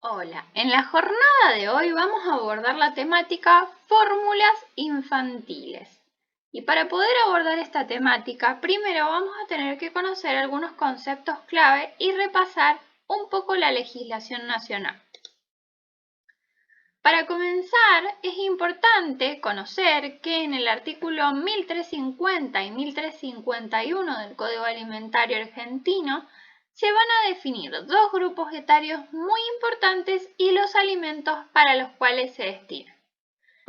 Hola, en la jornada de hoy vamos a abordar la temática fórmulas infantiles. Y para poder abordar esta temática, primero vamos a tener que conocer algunos conceptos clave y repasar un poco la legislación nacional. Para comenzar, es importante conocer que en el artículo 1350 y 1351 del Código Alimentario Argentino se van a definir dos grupos etarios muy importantes y los alimentos para los cuales se destinan.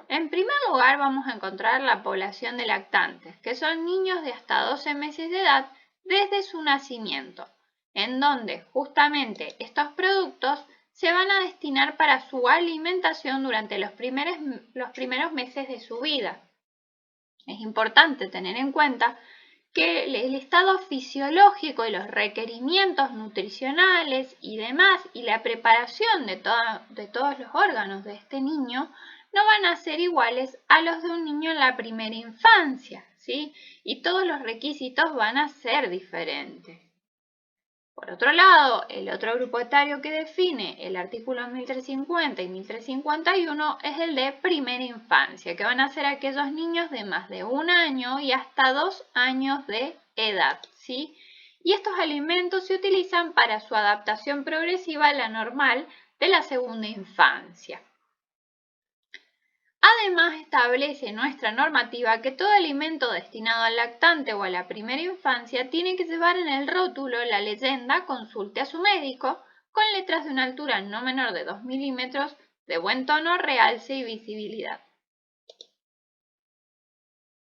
En primer lugar, vamos a encontrar la población de lactantes, que son niños de hasta 12 meses de edad desde su nacimiento, en donde justamente estos productos se van a destinar para su alimentación durante los primeros meses de su vida. Es importante tener en cuenta que el estado fisiológico y los requerimientos nutricionales y demás, y la preparación de todos los órganos de este niño, no van a ser iguales a los de un niño en la primera infancia, ¿sí? Y todos los requisitos van a ser diferentes. Por otro lado, el otro grupo etario que define el artículo 1350 y 1351 es el de primera infancia, que van a ser aquellos niños de más de 1 año y hasta 2 años de edad, ¿sí? Y estos alimentos se utilizan para su adaptación progresiva a la normal de la segunda infancia. Además, establece nuestra normativa que todo alimento destinado al lactante o a la primera infancia tiene que llevar en el rótulo la leyenda "Consulte a su médico", con letras de una altura no menor de 2 milímetros, de buen tono, realce y visibilidad.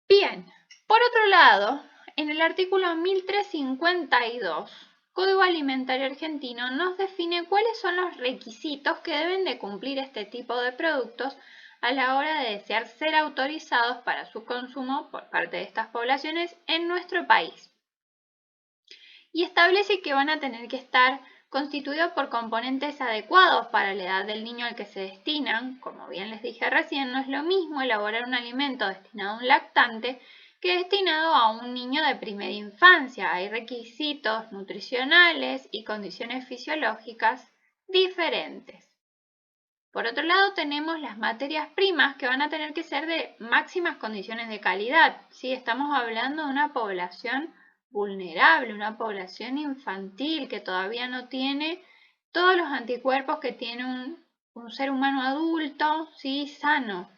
Bien, por otro lado, en el artículo 1352, Código Alimentario Argentino nos define cuáles son los requisitos que deben de cumplir este tipo de productos a la hora de desear ser autorizados para su consumo por parte de estas poblaciones en nuestro país. Y establece que van a tener que estar constituidos por componentes adecuados para la edad del niño al que se destinan. Como bien les dije recién, no es lo mismo elaborar un alimento destinado a un lactante que destinado a un niño de primera infancia. Hay requisitos nutricionales y condiciones fisiológicas diferentes. Por otro lado, tenemos las materias primas que van a tener que ser de máximas condiciones de calidad. ¿Sí? Estamos hablando de una población vulnerable, una población infantil que todavía no tiene todos los anticuerpos que tiene un ser humano adulto, ¿sí? Sano.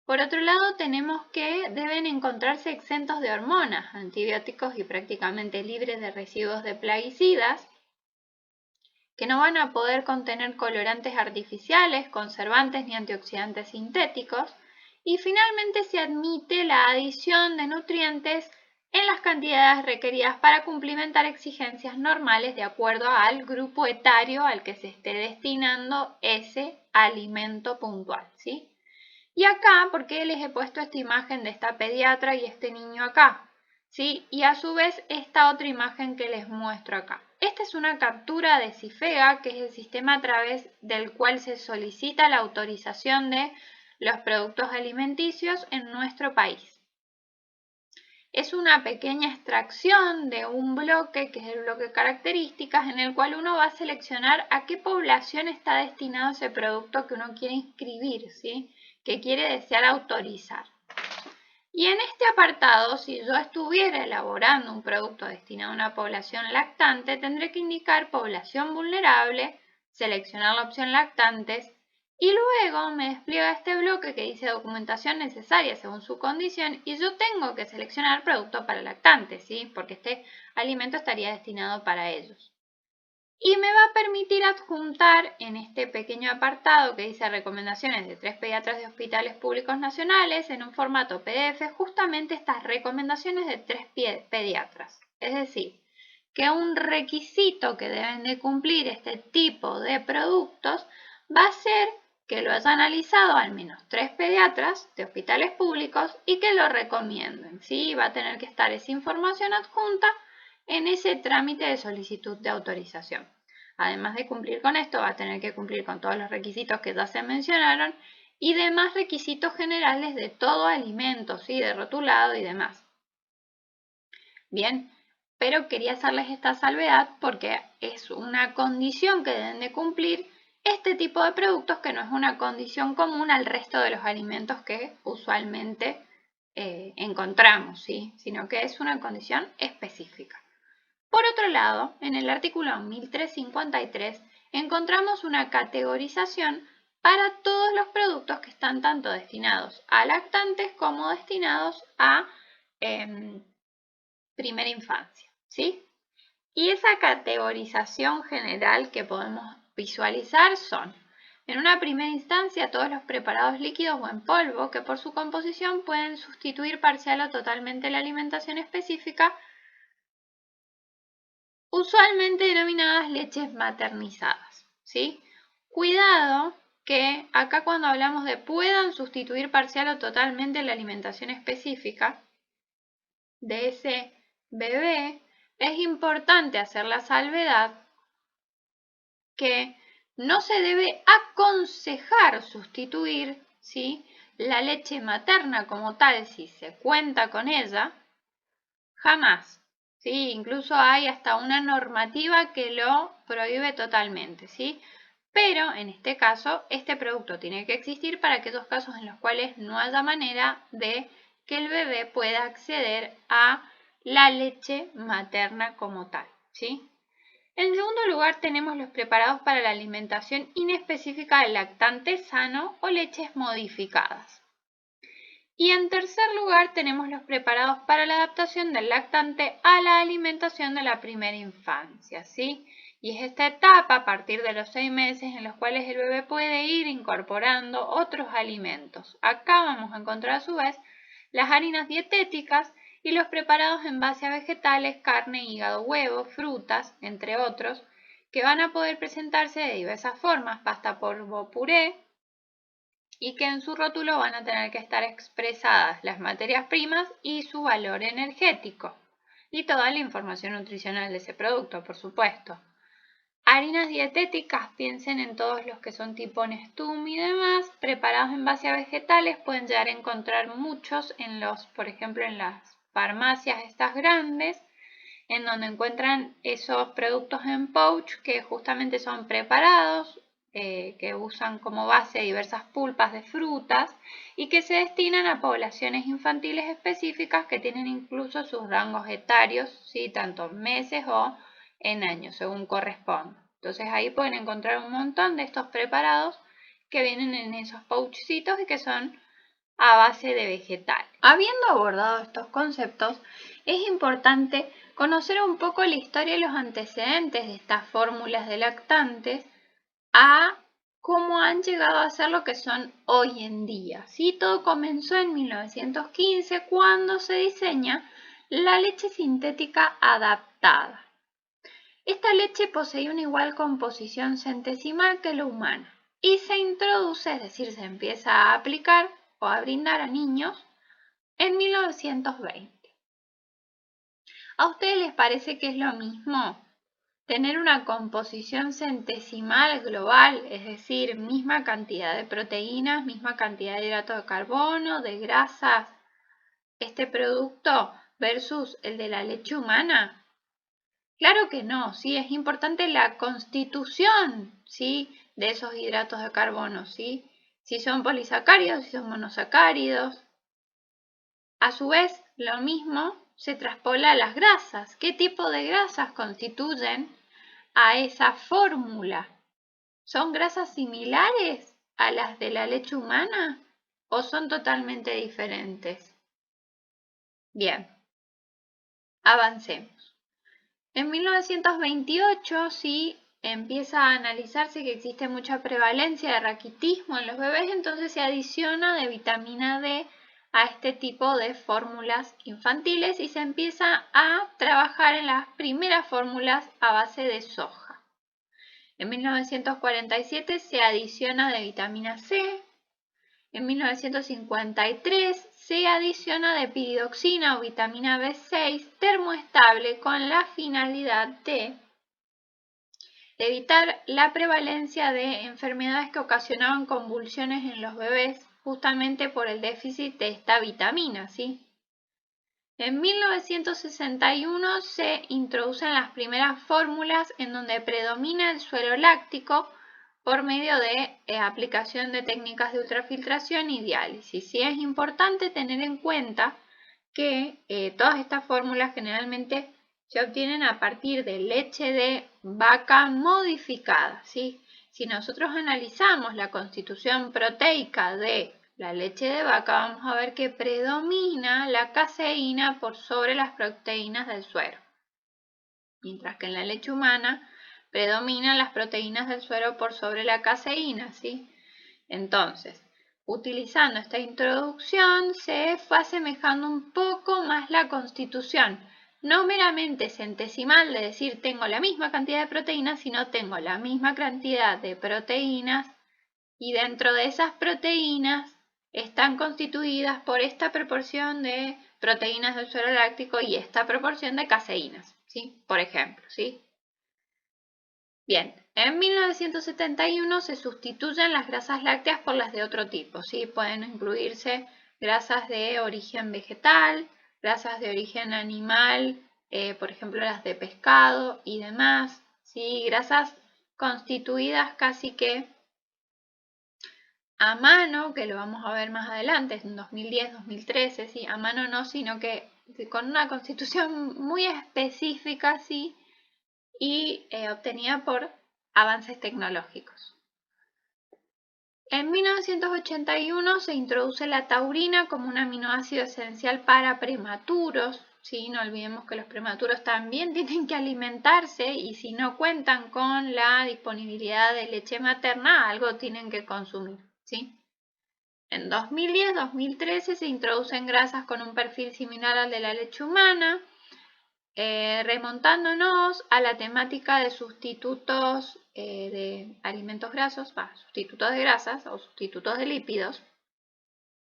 Por otro lado, tenemos que deben encontrarse exentos de hormonas, antibióticos y prácticamente libres de residuos de plaguicidas, que no van a poder contener colorantes artificiales, conservantes ni antioxidantes sintéticos, y finalmente se admite la adición de nutrientes en las cantidades requeridas para cumplimentar exigencias normales de acuerdo al grupo etario al que se esté destinando ese alimento puntual, ¿sí? Y acá, ¿por qué les he puesto esta imagen de esta pediatra y este niño acá? ¿Sí? Y a su vez esta otra imagen que les muestro acá. Esta es una captura de CIFEGA, que es el sistema a través del cual se solicita la autorización de los productos alimenticios en nuestro país. Es una pequeña extracción de un bloque, que es el bloque características, en el cual uno va a seleccionar a qué población está destinado ese producto que uno quiere inscribir, ¿sí? Que quiere desear autorizar. Y en este apartado, si yo estuviera elaborando un producto destinado a una población lactante, tendré que indicar población vulnerable, seleccionar la opción lactantes, y luego me despliega este bloque que dice documentación necesaria según su condición, y yo tengo que seleccionar producto para lactantes, ¿sí? Porque este alimento estaría destinado para ellos. Y me va a permitir adjuntar en este pequeño apartado que dice recomendaciones de 3 pediatras de hospitales públicos nacionales en un formato PDF justamente estas recomendaciones de 3 pediatras. Es decir, que un requisito que deben de cumplir este tipo de productos va a ser que lo haya analizado al menos 3 pediatras de hospitales públicos y que lo recomienden, ¿sí? Va a tener que estar esa información adjunta en ese trámite de solicitud de autorización. Además de cumplir con esto, va a tener que cumplir con todos los requisitos que ya se mencionaron y demás requisitos generales de todo alimento, ¿sí? De rotulado y demás. Bien, pero quería hacerles esta salvedad porque es una condición que deben de cumplir este tipo de productos que no es una condición común al resto de los alimentos que usualmente encontramos, ¿sí? Sino que es una condición específica. Por otro lado, en el artículo 1353 encontramos una categorización para todos los productos que están tanto destinados a lactantes como destinados a primera infancia, ¿sí? Y esa categorización general que podemos visualizar son, en una primera instancia, todos los preparados líquidos o en polvo que por su composición pueden sustituir parcial o totalmente la alimentación específica, usualmente denominadas leches maternizadas, ¿sí? Cuidado que acá cuando hablamos de puedan sustituir parcial o totalmente la alimentación específica de ese bebé, es importante hacer la salvedad que no se debe aconsejar sustituir, ¿sí?, la leche materna como tal si se cuenta con ella, jamás. ¿Sí? Incluso hay hasta una normativa que lo prohíbe totalmente, ¿sí? Pero en este caso, este producto tiene que existir para aquellos casos en los cuales no haya manera de que el bebé pueda acceder a la leche materna como tal, ¿sí? En segundo lugar, tenemos los preparados para la alimentación inespecífica del lactante sano o leches modificadas. Y en tercer lugar tenemos los preparados para la adaptación del lactante a la alimentación de la primera infancia, ¿sí? Y es esta etapa a partir de los 6 meses en los cuales el bebé puede ir incorporando otros alimentos. Acá vamos a encontrar a su vez las harinas dietéticas y los preparados en base a vegetales, carne, hígado, huevo, frutas, entre otros, que van a poder presentarse de diversas formas, pasta, polvo, puré, y que en su rótulo van a tener que estar expresadas las materias primas y su valor energético y toda la información nutricional de ese producto, por supuesto. Harinas dietéticas, piensen en todos los que son tipo Nestum y demás, preparados en base a vegetales, pueden llegar a encontrar muchos en por ejemplo, en las farmacias estas grandes, en donde encuentran esos productos en pouch que justamente son preparados, que usan como base diversas pulpas de frutas y que se destinan a poblaciones infantiles específicas que tienen incluso sus rangos etarios, ¿sí? Tanto en meses o en años, según corresponda. Entonces ahí pueden encontrar un montón de estos preparados que vienen en esos pouchcitos y que son a base de vegetal. Habiendo abordado estos conceptos, es importante conocer un poco la historia y los antecedentes de estas fórmulas de lactantes a cómo han llegado a ser lo que son hoy en día. ¿Sí? Todo comenzó en 1915 cuando se diseña la leche sintética adaptada. Esta leche posee una igual composición centesimal que la humana y se introduce, es decir, se empieza a aplicar o a brindar a niños en 1920. ¿A ustedes les parece que es lo mismo tener una composición centesimal global, es decir, misma cantidad de proteínas, misma cantidad de hidratos de carbono, de grasas, este producto versus el de la leche humana? Claro que no, sí, es importante la constitución, ¿sí?, de esos hidratos de carbono, ¿sí? Si son polisacáridos, si son monosacáridos. A su vez, lo mismo se traspola a las grasas. ¿Qué tipo de grasas constituyen a esa fórmula? ¿Son grasas similares a las de la leche humana o son totalmente diferentes? Bien, avancemos. En 1928 sí empieza a analizarse que existe mucha prevalencia de raquitismo en los bebés, entonces se adiciona de vitamina D a este tipo de fórmulas infantiles y se empieza a trabajar en las primeras fórmulas a base de soja. En 1947 se adiciona de vitamina C. En 1953 se adiciona de piridoxina o vitamina B6 termoestable con la finalidad de evitar la prevalencia de enfermedades que ocasionaban convulsiones en los bebés justamente por el déficit de esta vitamina, ¿sí? En 1961 se introducen las primeras fórmulas en donde predomina el suero láctico por medio de aplicación de técnicas de ultrafiltración y diálisis. Sí, es importante tener en cuenta que todas estas fórmulas generalmente se obtienen a partir de leche de vaca modificada, ¿sí? Si nosotros analizamos la constitución proteica de la leche de vaca, vamos a ver que predomina la caseína por sobre las proteínas del suero, mientras que en la leche humana predominan las proteínas del suero por sobre la caseína, ¿sí? Entonces, utilizando esta introducción se fue asemejando un poco más la constitución, no meramente centesimal de decir tengo la misma cantidad de proteínas, sino tengo la misma cantidad de proteínas y dentro de esas proteínas están constituidas por esta proporción de proteínas del suero láctico y esta proporción de caseínas, ¿sí? Por ejemplo, ¿sí? Bien, en 1971 se sustituyen las grasas lácteas por las de otro tipo, ¿sí? Pueden incluirse grasas de origen vegetal, grasas de origen animal, por ejemplo las de pescado y demás, ¿sí? Grasas constituidas casi que a mano, que lo vamos a ver más adelante, en 2010, 2013, ¿sí? A mano no, sino que con una constitución muy específica, ¿sí? Y obtenida por avances tecnológicos. En 1981 se introduce la taurina como un aminoácido esencial para prematuros. ¿Sí? No olvidemos que los prematuros también tienen que alimentarse y si no cuentan con la disponibilidad de leche materna, algo tienen que consumir. ¿Sí? En 2010-2013 se introducen grasas con un perfil similar al de la leche humana. Remontándonos a la temática de sustitutos de alimentos grasos, sustitutos de grasas o sustitutos de lípidos,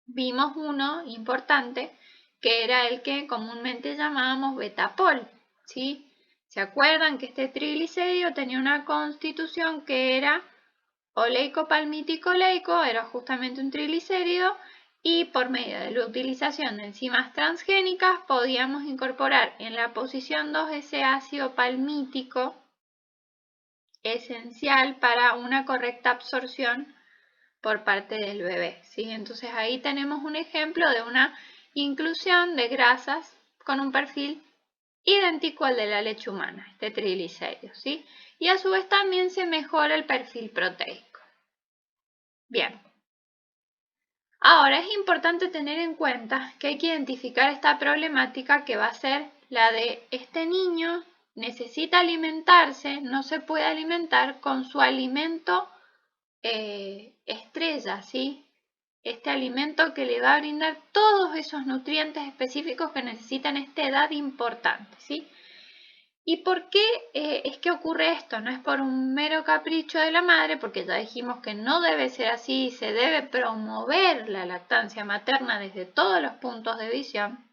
vimos uno importante que era el que comúnmente llamábamos betapol, ¿sí? ¿Se acuerdan que este triglicérido tenía una constitución que era oleico-palmitico-oleico, era justamente un triglicérido, y por medio de la utilización de enzimas transgénicas podíamos incorporar en la posición 2 ese ácido palmítico esencial para una correcta absorción por parte del bebé, ¿sí? Entonces ahí tenemos un ejemplo de una inclusión de grasas con un perfil idéntico al de la leche humana, este triglicérido, ¿sí? Y a su vez también se mejora el perfil proteico. Bien. Ahora es importante tener en cuenta que hay que identificar esta problemática que va a ser la de este niño necesita alimentarse, no se puede alimentar con su alimento estrella, ¿sí? Este alimento que le va a brindar todos esos nutrientes específicos que necesita en esta edad importante, ¿sí? ¿Y por qué es que ocurre esto? No es por un mero capricho de la madre, porque ya dijimos que no debe ser así, se debe promover la lactancia materna desde todos los puntos de visión,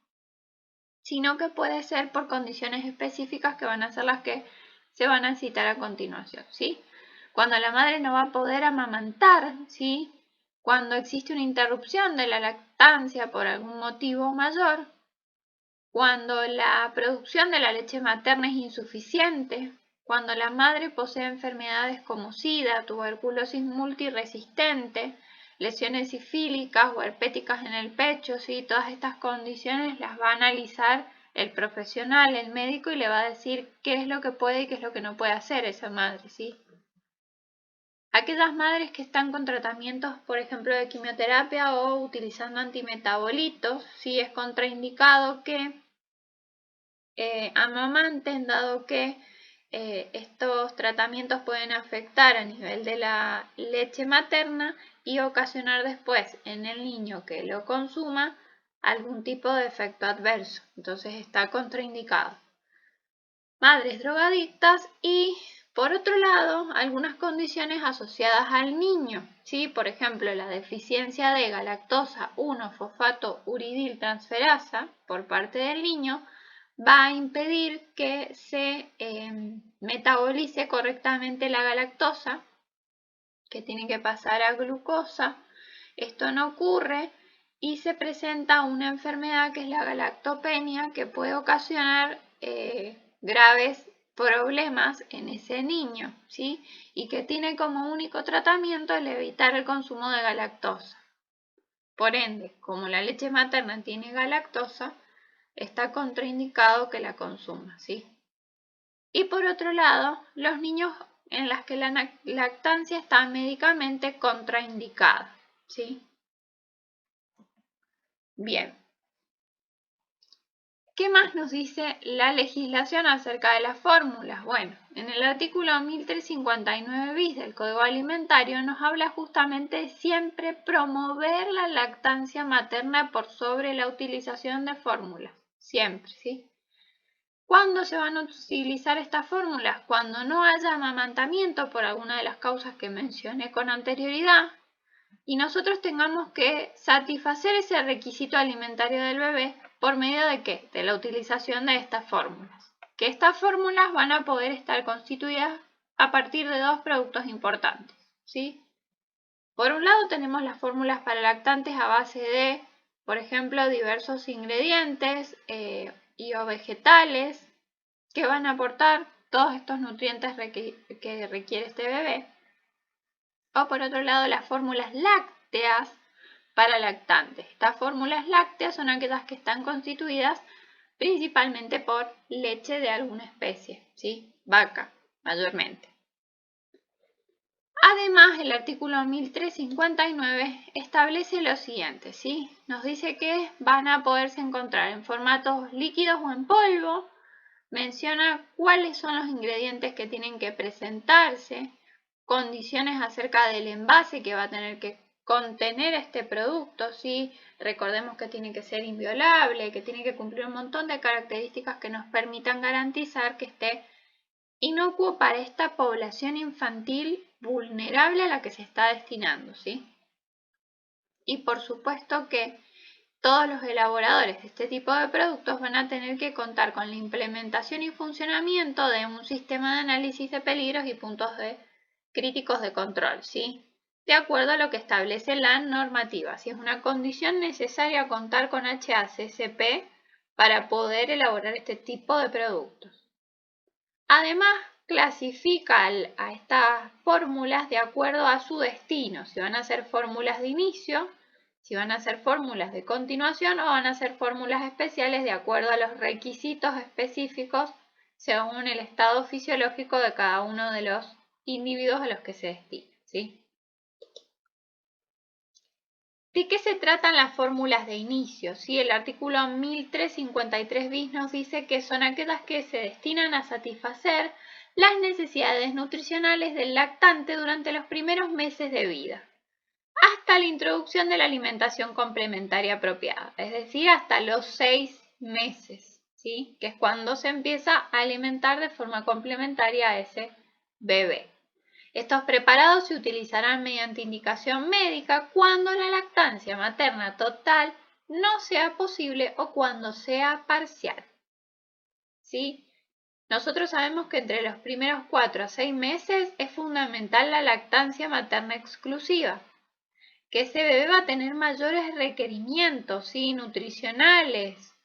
sino que puede ser por condiciones específicas que van a ser las que se van a citar a continuación, ¿sí? Cuando la madre no va a poder amamantar, ¿sí? Cuando existe una interrupción de la lactancia por algún motivo mayor, cuando la producción de la leche materna es insuficiente, cuando la madre posee enfermedades como SIDA, tuberculosis multiresistente, lesiones sifílicas o herpéticas en el pecho, ¿sí? Todas estas condiciones las va a analizar el profesional, el médico, y le va a decir qué es lo que puede y qué es lo que no puede hacer esa madre, ¿sí? Aquellas madres que están con tratamientos, por ejemplo, de quimioterapia o utilizando antimetabolitos, sí es contraindicado que amamanten, dado que estos tratamientos pueden afectar a nivel de la leche materna y ocasionar después en el niño que lo consuma algún tipo de efecto adverso. Entonces está contraindicado. Madres drogadictas y, por otro lado, algunas condiciones asociadas al niño, ¿sí? Por ejemplo, la deficiencia de galactosa 1-fosfato uridil transferasa por parte del niño va a impedir que se metabolice correctamente la galactosa, que tiene que pasar a glucosa. Esto no ocurre y se presenta una enfermedad que es la galactopenia, que puede ocasionar graves problemas en ese niño, ¿sí? Y que tiene como único tratamiento el evitar el consumo de galactosa. Por ende, como la leche materna tiene galactosa, está contraindicado que la consuma, ¿sí? Y por otro lado, los niños en los que la lactancia está médicamente contraindicada, ¿sí? Bien. ¿Qué más nos dice la legislación acerca de las fórmulas? Bueno, en el artículo 1359 bis del Código Alimentario nos habla justamente de siempre promover la lactancia materna por sobre la utilización de fórmulas. Siempre, ¿sí? ¿Cuándo se van a utilizar estas fórmulas? Cuando no haya amamantamiento por alguna de las causas que mencioné con anterioridad y nosotros tengamos que satisfacer ese requisito alimentario del bebé por medio de ¿qué? De la utilización de estas fórmulas. Que estas fórmulas van a poder estar constituidas a partir de dos productos importantes, ¿sí? Por un lado tenemos las fórmulas para lactantes a base de, por ejemplo, diversos ingredientes y o vegetales que van a aportar todos estos nutrientes que requiere este bebé. O por otro lado las fórmulas lácteas para lactantes. Estas fórmulas lácteas son aquellas que están constituidas principalmente por leche de alguna especie, ¿sí? Vaca, mayormente. Además, el artículo 1359 establece lo siguiente, ¿sí? Nos dice que van a poderse encontrar en formatos líquidos o en polvo. Menciona cuáles son los ingredientes que tienen que presentarse, condiciones acerca del envase que va a tener que contener este producto, ¿sí? Recordemos que tiene que ser inviolable, que tiene que cumplir un montón de características que nos permitan garantizar que esté inocuo para esta población infantil vulnerable a la que se está destinando, ¿sí? Y por supuesto que todos los elaboradores de este tipo de productos van a tener que contar con la implementación y funcionamiento de un sistema de análisis de peligros y puntos críticos de control, ¿sí? De acuerdo a lo que establece la normativa. Si es una condición necesaria contar con HACCP para poder elaborar este tipo de productos. Además, clasifica a estas fórmulas de acuerdo a su destino, si van a ser fórmulas de inicio, si van a ser fórmulas de continuación o van a ser fórmulas especiales de acuerdo a los requisitos específicos según el estado fisiológico de cada uno de los individuos a los que se destina, ¿sí? ¿De qué se tratan las fórmulas de inicio? ¿Sí? El artículo 1353 bis nos dice que son aquellas que se destinan a satisfacer las necesidades nutricionales del lactante durante los primeros meses de vida, hasta la introducción de la alimentación complementaria apropiada, es decir, hasta los 6 meses, ¿sí? Que es cuando se empieza a alimentar de forma complementaria a ese bebé. Estos preparados se utilizarán mediante indicación médica cuando la lactancia materna total no sea posible o cuando sea parcial, ¿sí? Nosotros sabemos que entre los primeros 4 a 6 meses es fundamental la lactancia materna exclusiva, que ese bebé va a tener mayores requerimientos, ¿sí? Nutricionales,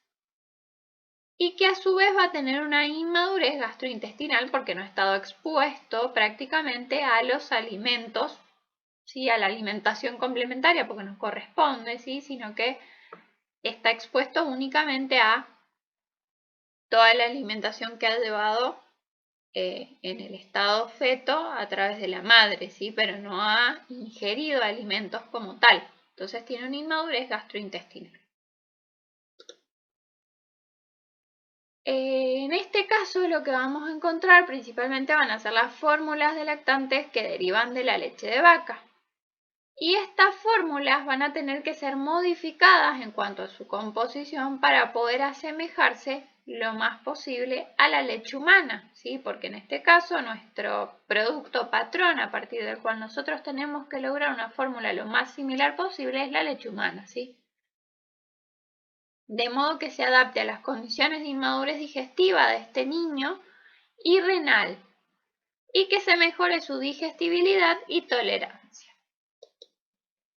y que a su vez va a tener una inmadurez gastrointestinal porque no ha estado expuesto prácticamente a los alimentos, ¿sí? A la alimentación complementaria porque no corresponde, ¿sí? Sino que está expuesto únicamente a toda la alimentación que ha llevado en el estado feto a través de la madre, ¿sí? Pero no ha ingerido alimentos como tal. Entonces tiene una inmadurez gastrointestinal. En este caso lo que vamos a encontrar principalmente van a ser las fórmulas de lactantes que derivan de la leche de vaca. Y estas fórmulas van a tener que ser modificadas en cuanto a su composición para poder asemejarse lo más posible a la leche humana, ¿sí? Porque en este caso nuestro producto patrón a partir del cual nosotros tenemos que lograr una fórmula lo más similar posible es la leche humana, ¿sí? De modo que se adapte a las condiciones de inmadurez digestiva de este niño y renal, y que se mejore su digestibilidad y tolerancia.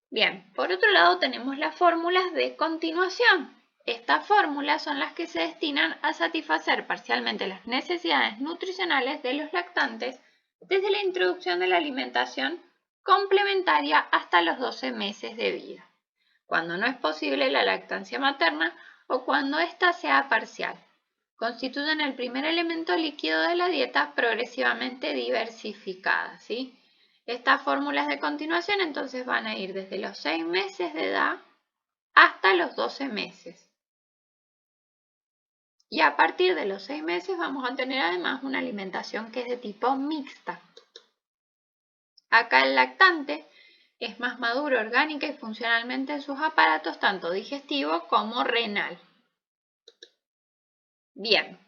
Bien, por otro lado tenemos las fórmulas de continuación. Estas fórmulas son las que se destinan a satisfacer parcialmente las necesidades nutricionales de los lactantes desde la introducción de la alimentación complementaria hasta los 12 meses de vida, cuando no es posible la lactancia materna o cuando ésta sea parcial. Constituyen el primer elemento líquido de la dieta progresivamente diversificada, ¿sí? Estas fórmulas de continuación entonces van a ir desde los 6 meses de edad hasta los 12 meses. Y a partir de los 6 meses vamos a tener además una alimentación que es de tipo mixta. Acá el lactante es más maduro orgánica y funcionalmente en sus aparatos tanto digestivo como renal. Bien,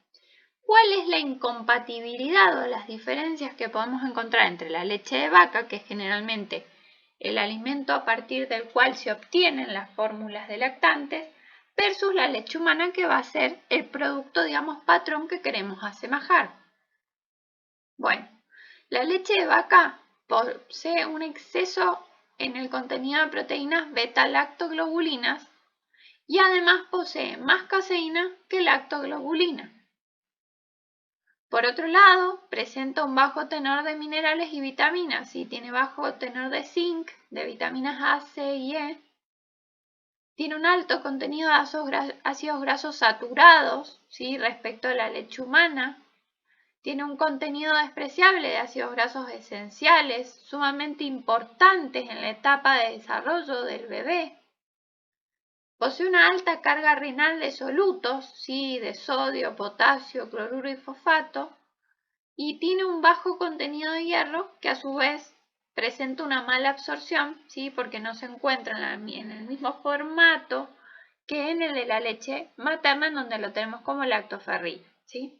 ¿cuál es la incompatibilidad o las diferencias que podemos encontrar entre la leche de vaca, que es generalmente el alimento a partir del cual se obtienen las fórmulas de lactantes, versus la leche humana, que va a ser el producto, digamos, patrón que queremos asemejar? Bueno, la leche de vaca posee un exceso en el contenido de proteínas beta-lactoglobulinas y además posee más caseína que lactoglobulina. Por otro lado, presenta un bajo tenor de minerales y vitaminas, ¿sí? Tiene bajo tenor de zinc, de vitaminas A, C y E. Tiene un alto contenido de ácidos grasos saturados, ¿sí? Respecto a la leche humana. Tiene un contenido despreciable de ácidos grasos esenciales, sumamente importantes en la etapa de desarrollo del bebé. Posee una alta carga renal de solutos, ¿sí? De sodio, potasio, cloruro y fosfato. Y tiene un bajo contenido de hierro, que a su vez presenta una mala absorción, ¿sí? Porque no se encuentra en el mismo formato que en el de la leche materna, en donde lo tenemos como lactoferrina, ¿sí?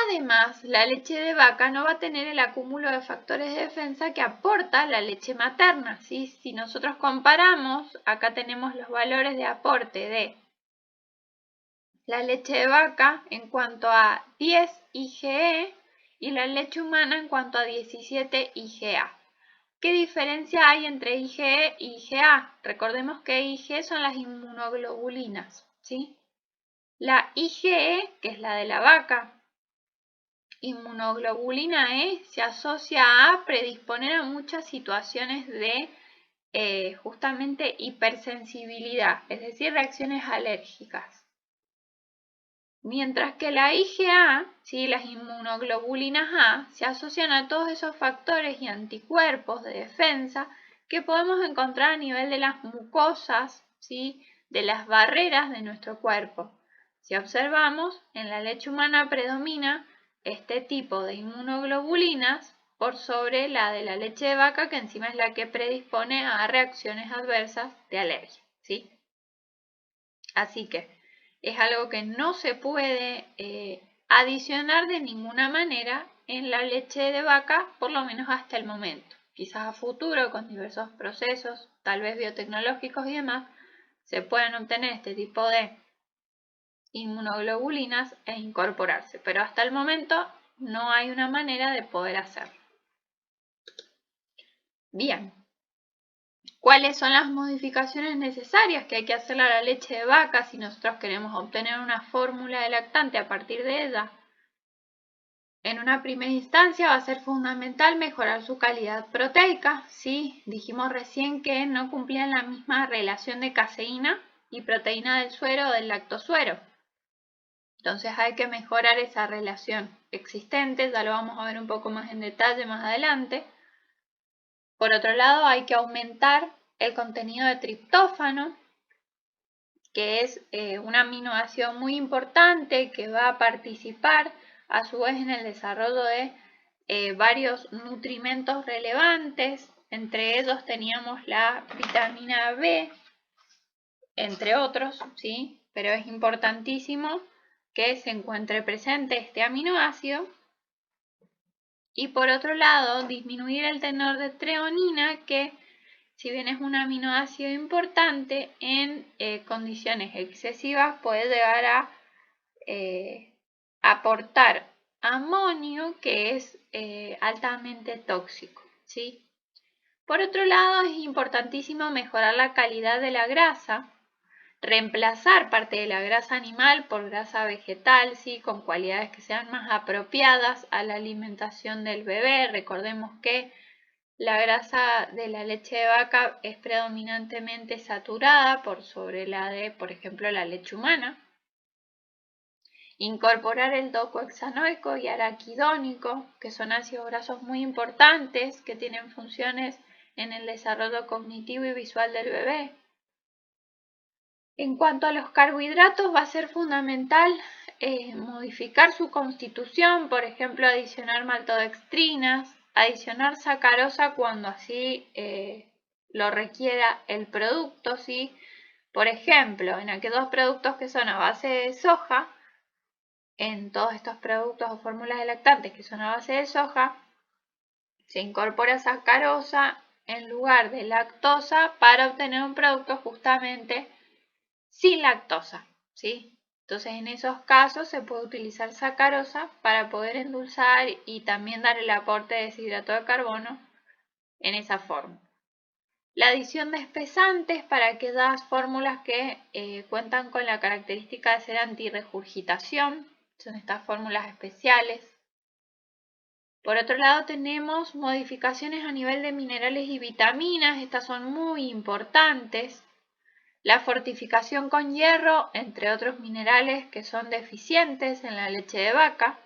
Además, la leche de vaca no va a tener el acúmulo de factores de defensa que aporta la leche materna, ¿sí? Si nosotros comparamos, acá tenemos los valores de aporte de la leche de vaca en cuanto a 10 IgE y la leche humana en cuanto a 17 IgA. ¿Qué diferencia hay entre IgE y IgA? Recordemos que IgE son las inmunoglobulinas, ¿sí? La IgE, que es la de la vaca, inmunoglobulina E, se asocia a predisponer a muchas situaciones de justamente hipersensibilidad, es decir, reacciones alérgicas. Mientras que la IgA, ¿sí? Las inmunoglobulinas A, se asocian a todos esos factores y anticuerpos de defensa que podemos encontrar a nivel de las mucosas, ¿sí? De las barreras de nuestro cuerpo. Si observamos, en la leche humana predomina este tipo de inmunoglobulinas por sobre la de la leche de vaca, que encima es la que predispone a reacciones adversas de alergia, ¿sí? Así que es algo que no se puede adicionar de ninguna manera en la leche de vaca, por lo menos hasta el momento. Quizás a futuro, con diversos procesos, tal vez biotecnológicos y demás, se puedan obtener este tipo de inmunoglobulinas e incorporarse, pero hasta el momento no hay una manera de poder hacerlo. Bien, ¿cuáles son las modificaciones necesarias que hay que hacerle a la leche de vaca si nosotros queremos obtener una fórmula de lactante a partir de ella? En una primera instancia va a ser fundamental mejorar su calidad proteica, ¿sí? Dijimos recién que no cumplían la misma relación de caseína y proteína del suero o del lactosuero. Entonces hay que mejorar esa relación existente, ya lo vamos a ver un poco más en detalle más adelante. Por otro lado, hay que aumentar el contenido de triptófano, que es un aminoácido muy importante que va a participar a su vez en el desarrollo de varios nutrimentos relevantes. Entre ellos teníamos la vitamina B, entre otros, ¿sí? Pero es importantísimo que se encuentre presente este aminoácido. Y por otro lado, disminuir el tenor de treonina, que si bien es un aminoácido importante, en condiciones excesivas puede llegar a aportar amonio, que es altamente tóxico, ¿sí? Por otro lado, es importantísimo mejorar la calidad de la grasa, reemplazar parte de la grasa animal por grasa vegetal, ¿sí? Con cualidades que sean más apropiadas a la alimentación del bebé. Recordemos que la grasa de la leche de vaca es predominantemente saturada por sobre la de, por ejemplo, la leche humana. Incorporar el docohexanoico y araquidónico, que son ácidos grasos muy importantes que tienen funciones en el desarrollo cognitivo y visual del bebé. En cuanto a los carbohidratos, va a ser fundamental modificar su constitución, por ejemplo, adicionar maltodextrinas, adicionar sacarosa cuando así lo requiera el producto, ¿sí? Por ejemplo, en aquellos productos que son a base de soja, en todos estos productos o fórmulas de lactantes que son a base de soja, se incorpora sacarosa en lugar de lactosa para obtener un producto justamente sin lactosa, ¿sí? Entonces en esos casos se puede utilizar sacarosa para poder endulzar y también dar el aporte de deshidrato de carbono en esa fórmula. La adición de espesantes para aquellas fórmulas que cuentan con la característica de ser antirregurgitación, son estas fórmulas especiales. Por otro lado tenemos modificaciones a nivel de minerales y vitaminas, estas son muy importantes. La fortificación con hierro, entre otros minerales que son deficientes en la leche de vaca.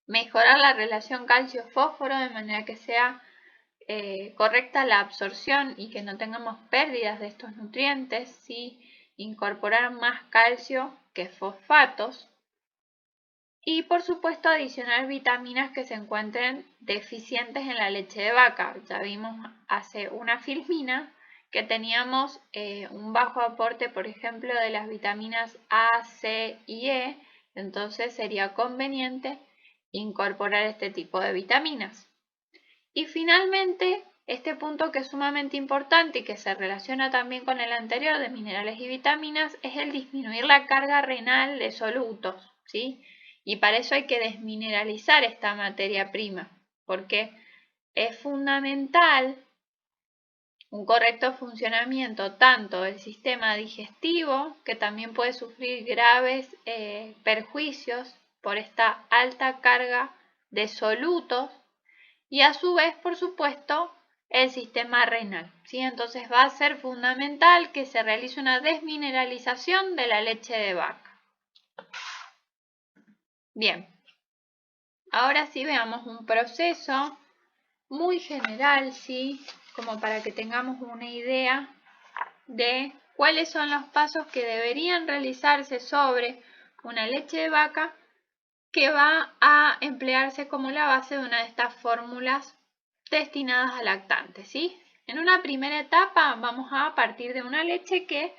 Mejorar la relación calcio-fósforo de manera que sea correcta la absorción y que no tengamos pérdidas de estos nutrientes. ¿Sí? Incorporar más calcio que fosfatos. Y por supuesto adicionar vitaminas que se encuentren deficientes en la leche de vaca. Ya vimos hace una filmina que teníamos un bajo aporte, por ejemplo, de las vitaminas A, C y E, entonces sería conveniente incorporar este tipo de vitaminas. Y finalmente, este punto que es sumamente importante y que se relaciona también con el anterior de minerales y vitaminas es el disminuir la carga renal de solutos, ¿sí? Y para eso hay que desmineralizar esta materia prima, porque es fundamental un correcto funcionamiento tanto del sistema digestivo, que también puede sufrir graves perjuicios por esta alta carga de solutos, y a su vez, por supuesto, el sistema renal, ¿sí? Entonces va a ser fundamental que se realice una desmineralización de la leche de vaca. Bien, ahora sí veamos un proceso muy general, ¿sí? Como para que tengamos una idea de cuáles son los pasos que deberían realizarse sobre una leche de vaca que va a emplearse como la base de una de estas fórmulas destinadas a lactantes, ¿sí? En una primera etapa vamos a partir de una leche que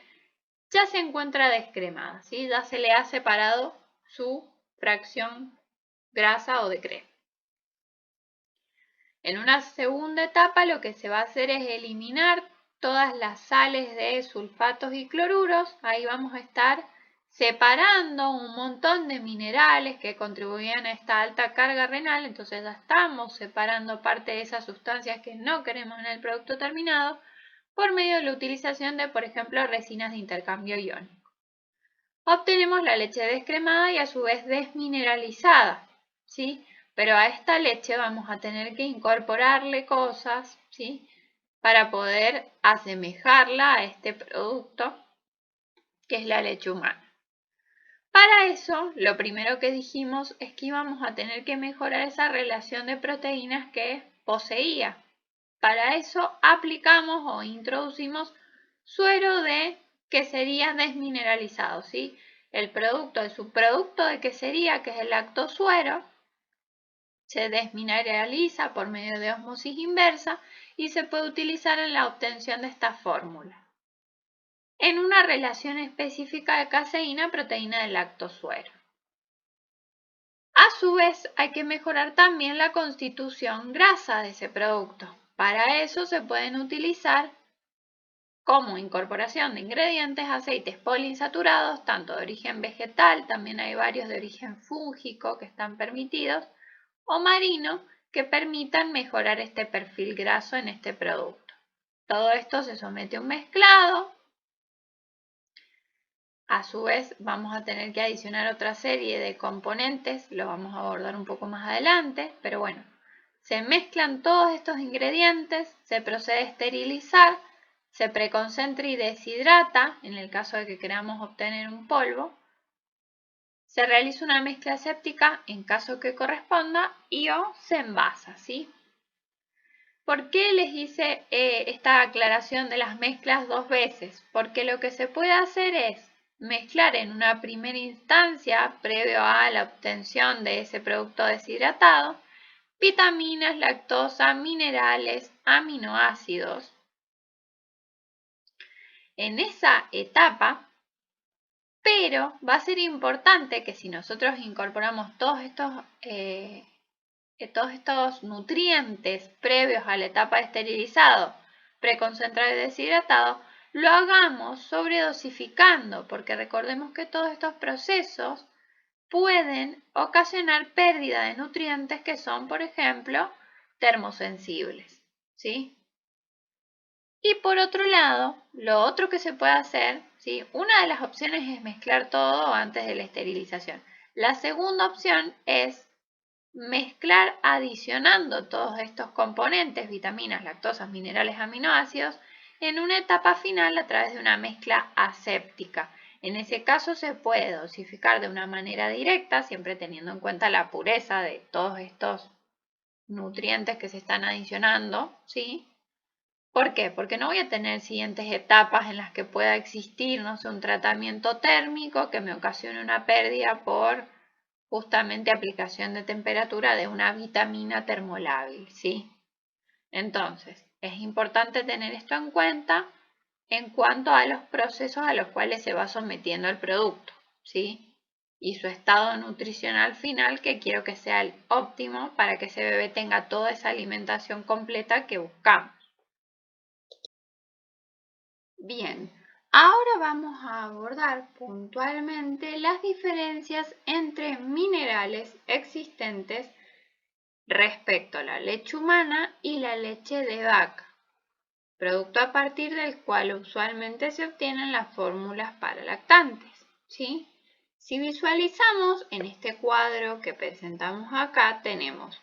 ya se encuentra descremada, ¿sí? Ya se le ha separado su fracción grasa o de crema. En una segunda etapa lo que se va a hacer es eliminar todas las sales de sulfatos y cloruros. Ahí vamos a estar separando un montón de minerales que contribuyen a esta alta carga renal. Entonces ya estamos separando parte de esas sustancias que no queremos en el producto terminado por medio de la utilización de, por ejemplo, resinas de intercambio iónico. Obtenemos la leche descremada y a su vez desmineralizada, ¿sí? Pero a esta leche vamos a tener que incorporarle cosas, ¿sí? Para poder asemejarla a este producto que es la leche humana. Para eso, lo primero que dijimos es que íbamos a tener que mejorar esa relación de proteínas que poseía. Para eso aplicamos o introducimos suero de quesería desmineralizado, ¿sí? El producto de subproducto de quesería, que es el lactosuero, se desmineraliza por medio de ósmosis inversa y se puede utilizar en la obtención de esta fórmula en una relación específica de caseína-proteína del lactosuero. A su vez, hay que mejorar también la constitución grasa de ese producto. Para eso se pueden utilizar como incorporación de ingredientes aceites poliinsaturados, tanto de origen vegetal, también hay varios de origen fúngico que están permitidos, o marino, que permitan mejorar este perfil graso en este producto. Todo esto se somete a un mezclado. A su vez vamos a tener que adicionar otra serie de componentes, lo vamos a abordar un poco más adelante, pero bueno, se mezclan todos estos ingredientes, se procede a esterilizar, se preconcentra y deshidrata, en el caso de que queramos obtener un polvo, se realiza una mezcla aséptica en caso que corresponda y o se envasa, ¿sí? ¿Por qué les hice esta aclaración de las mezclas dos veces? Porque lo que se puede hacer es mezclar en una primera instancia, previo a la obtención de ese producto deshidratado, vitaminas, lactosa, minerales, aminoácidos. En esa etapa, pero va a ser importante que si nosotros incorporamos todos estos nutrientes previos a la etapa de esterilizado, preconcentrado y deshidratado, lo hagamos sobredosificando, porque recordemos que todos estos procesos pueden ocasionar pérdida de nutrientes que son, por ejemplo, termosensibles, ¿sí? Y por otro lado, lo otro que se puede hacer, ¿sí? Una de las opciones es mezclar todo antes de la esterilización. La segunda opción es mezclar adicionando todos estos componentes, vitaminas, lactosas, minerales, aminoácidos, en una etapa final a través de una mezcla aséptica. En ese caso se puede dosificar de una manera directa, siempre teniendo en cuenta la pureza de todos estos nutrientes que se están adicionando, ¿sí? ¿Por qué? Porque no voy a tener siguientes etapas en las que pueda existir, no sé, un tratamiento térmico que me ocasione una pérdida por justamente aplicación de temperatura de una vitamina termolábil, ¿sí? Entonces, es importante tener esto en cuenta en cuanto a los procesos a los cuales se va sometiendo el producto, ¿sí? Y su estado nutricional final, que quiero que sea el óptimo para que ese bebé tenga toda esa alimentación completa que buscamos. Bien, ahora vamos a abordar puntualmente las diferencias entre minerales existentes respecto a la leche humana y la leche de vaca, producto a partir del cual usualmente se obtienen las fórmulas para lactantes, ¿sí? Si visualizamos en este cuadro que presentamos acá, tenemos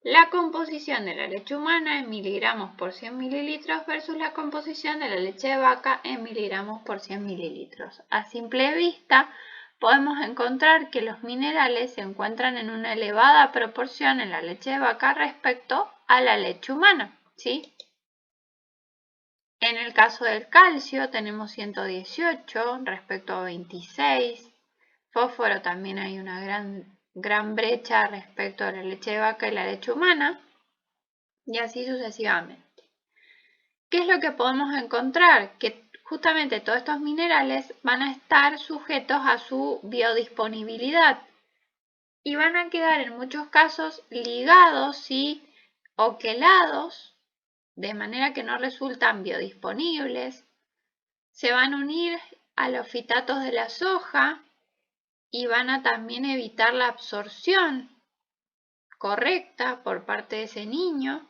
la composición de la leche humana en miligramos por 100 mililitros versus la composición de la leche de vaca en miligramos por 100 mililitros. A simple vista podemos encontrar que los minerales se encuentran en una elevada proporción en la leche de vaca respecto a la leche humana, ¿sí? En el caso del calcio tenemos 118 respecto a 26. Fósforo también hay una gran brecha respecto a la leche de vaca y la leche humana, y así sucesivamente. ¿Qué es lo que podemos encontrar? Que justamente todos estos minerales van a estar sujetos a su biodisponibilidad y van a quedar en muchos casos ligados, ¿sí? O quelados, de manera que no resultan biodisponibles. Se van a unir a los fitatos de la soja y van a también evitar la absorción correcta por parte de ese niño.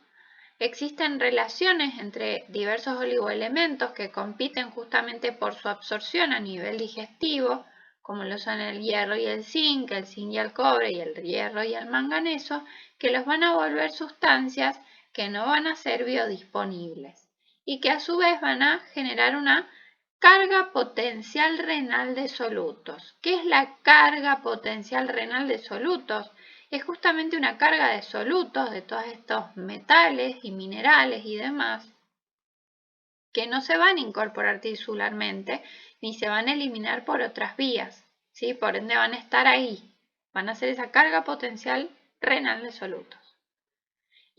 Existen relaciones entre diversos oligoelementos que compiten justamente por su absorción a nivel digestivo, como lo son el hierro y el zinc y el cobre y el hierro y el manganeso, que los van a volver sustancias que no van a ser biodisponibles y que a su vez van a generar una carga potencial renal de solutos. ¿Qué es la carga potencial renal de solutos? Es justamente una carga de solutos de todos estos metales y minerales y demás que no se van a incorporar tisularmente ni se van a eliminar por otras vías, ¿sí? Por ende van a estar ahí, van a ser esa carga potencial renal de solutos.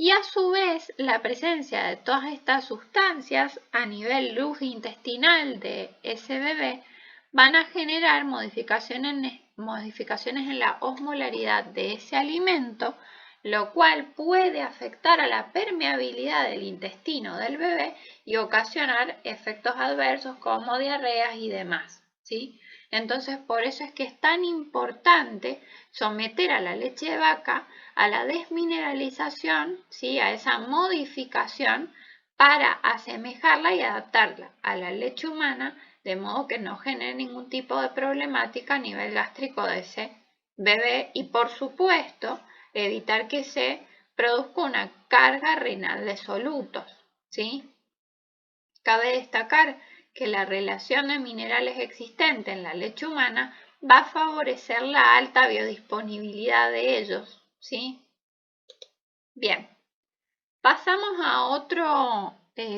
Y a su vez, la presencia de todas estas sustancias a nivel luz intestinal de ese bebé van a generar modificaciones en la osmolaridad de ese alimento, lo cual puede afectar a la permeabilidad del intestino del bebé y ocasionar efectos adversos como diarreas y demás, ¿sí? Entonces, por eso es que es tan importante someter a la leche de vaca a la desmineralización, ¿sí? A esa modificación para asemejarla y adaptarla a la leche humana, de modo que no genere ningún tipo de problemática a nivel gástrico de ese bebé y, por supuesto, evitar que se produzca una carga renal de solutos, ¿sí? Cabe destacar que la relación de minerales existente en la leche humana va a favorecer la alta biodisponibilidad de ellos, ¿sí? Bien, pasamos a otro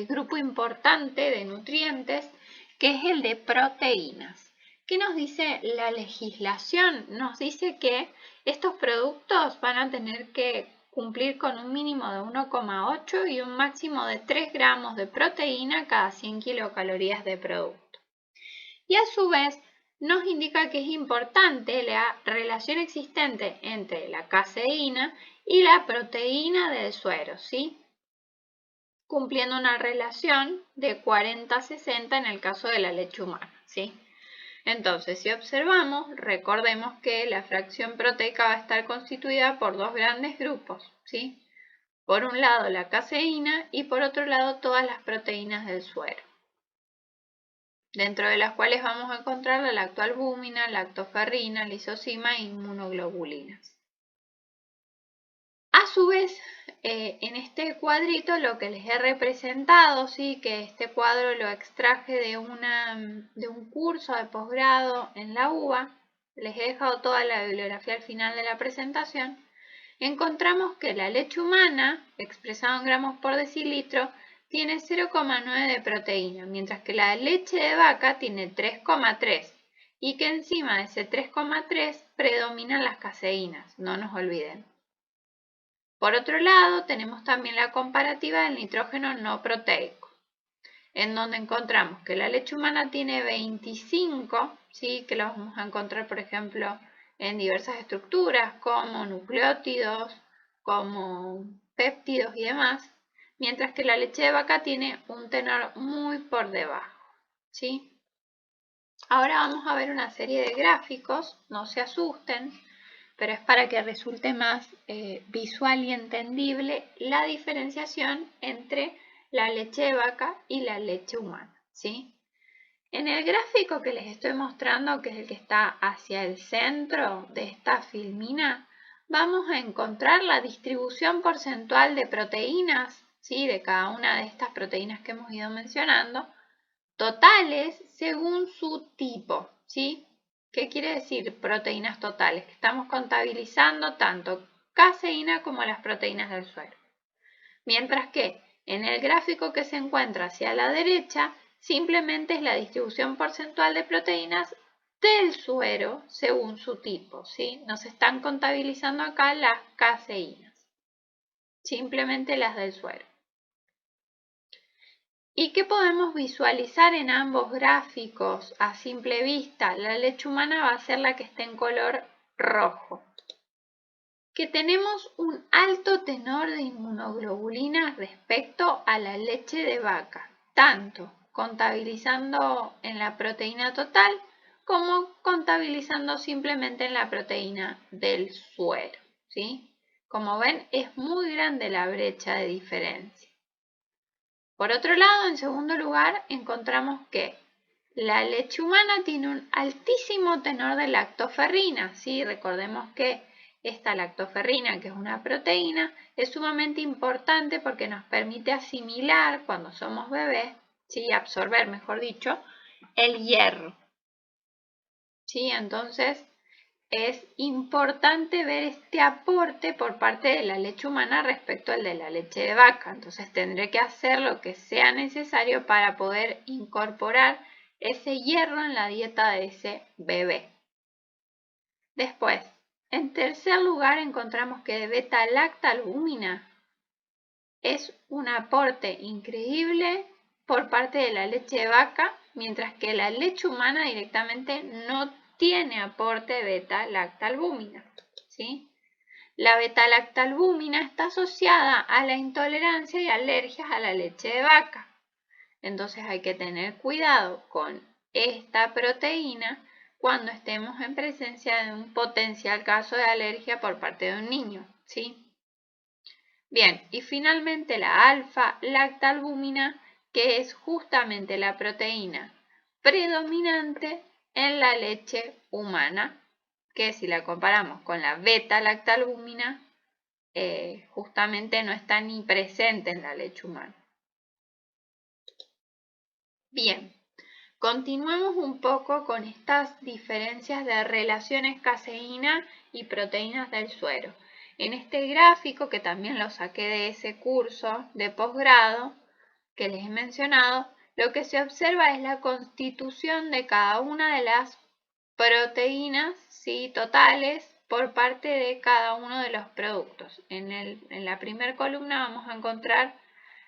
grupo importante de nutrientes, que es el de proteínas. ¿Qué nos dice la legislación? Nos dice que estos productos van a tener que cumplir con un mínimo de 1,8 y un máximo de 3 gramos de proteína cada 100 kilocalorías de producto. Y a su vez nos indica que es importante la relación existente entre la caseína y la proteína del suero, ¿sí? Cumpliendo una relación de 40-60 en el caso de la leche humana, ¿sí? Entonces, si observamos, recordemos que la fracción proteica va a estar constituida por dos grandes grupos, ¿sí? Por un lado la caseína y por otro lado todas las proteínas del suero, dentro de las cuales vamos a encontrar la lactoalbúmina, lactoferrina, lisozima e inmunoglobulinas. A su vez, en este cuadrito lo que les he representado, ¿sí? Que este cuadro lo extraje de un curso de posgrado en la UBA, les he dejado toda la bibliografía al final de la presentación, encontramos que la leche humana, expresada en gramos por decilitro, tiene 0,9 de proteína, mientras que la leche de vaca tiene 3,3 y que encima de ese 3,3 predominan las caseínas, no nos olviden. Por otro lado, tenemos también la comparativa del nitrógeno no proteico, en donde encontramos que la leche humana tiene 25, ¿sí? Que lo vamos a encontrar, por ejemplo, en diversas estructuras como nucleótidos, como péptidos y demás, mientras que la leche de vaca tiene un tenor muy por debajo, ¿sí? Ahora vamos a ver una serie de gráficos, no se asusten, pero es para que resulte más visual y entendible la diferenciación entre la leche de vaca y la leche humana, ¿sí? En el gráfico que les estoy mostrando, que es el que está hacia el centro de esta filmina, vamos a encontrar la distribución porcentual de proteínas, ¿sí? De cada una de estas proteínas que hemos ido mencionando, totales según su tipo, ¿sí? ¿Qué quiere decir proteínas totales? Que estamos contabilizando tanto caseína como las proteínas del suero. Mientras que en el gráfico que se encuentra hacia la derecha, simplemente es la distribución porcentual de proteínas del suero según su tipo, ¿sí? Nos están contabilizando acá las caseínas, simplemente las del suero. ¿Y qué podemos visualizar en ambos gráficos a simple vista? La leche humana va a ser la que está en color rojo. Que tenemos un alto tenor de inmunoglobulinas respecto a la leche de vaca, tanto contabilizando en la proteína total como contabilizando simplemente en la proteína del suero, ¿sí? Como ven, es muy grande la brecha de diferencia. Por otro lado, en segundo lugar, encontramos que la leche humana tiene un altísimo tenor de lactoferrina, ¿sí? Recordemos que esta lactoferrina, que es una proteína, es sumamente importante porque nos permite asimilar cuando somos bebés, ¿sí? Absorber, mejor dicho, el hierro, ¿sí? Entonces, es importante ver este aporte por parte de la leche humana respecto al de la leche de vaca. Entonces tendré que hacer lo que sea necesario para poder incorporar ese hierro en la dieta de ese bebé. Después, en tercer lugar, encontramos que beta-lactalbúmina es un aporte increíble por parte de la leche de vaca, mientras que la leche humana directamente no tiene aporte beta-lactalbúmina, ¿sí? La beta-lactalbúmina está asociada a la intolerancia y alergias a la leche de vaca. Entonces hay que tener cuidado con esta proteína cuando estemos en presencia de un potencial caso de alergia por parte de un niño, ¿sí? Bien, y finalmente la alfa-lactalbúmina, que es justamente la proteína predominante en la leche humana, que si la comparamos con la beta-lactalbúmina, justamente no está ni presente en la leche humana. Bien, continuemos un poco con estas diferencias de relaciones caseína y proteínas del suero. En este gráfico, que también lo saqué de ese curso de posgrado que les he mencionado, lo que se observa es la constitución de cada una de las proteínas, ¿sí?, totales por parte de cada uno de los productos. En la primera columna vamos a encontrar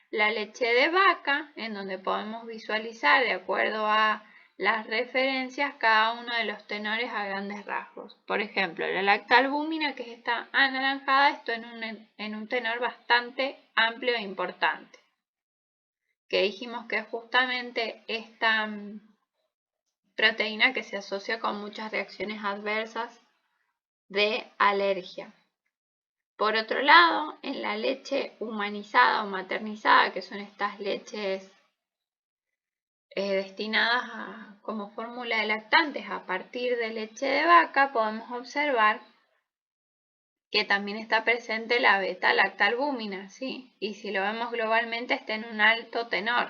la leche de vaca, en donde podemos visualizar, de acuerdo a las referencias, cada uno de los tenores a grandes rasgos. Por ejemplo, la lactalbúmina, que es esta anaranjada, esto en un tenor bastante amplio e importante, que dijimos que es justamente esta proteína que se asocia con muchas reacciones adversas de alergia. Por otro lado, en la leche humanizada o maternizada, que son estas leches destinadas como fórmula de lactantes a partir de leche de vaca, podemos observar que también está presente la beta-lactalbúmina, ¿sí? Y si lo vemos globalmente está en un alto tenor.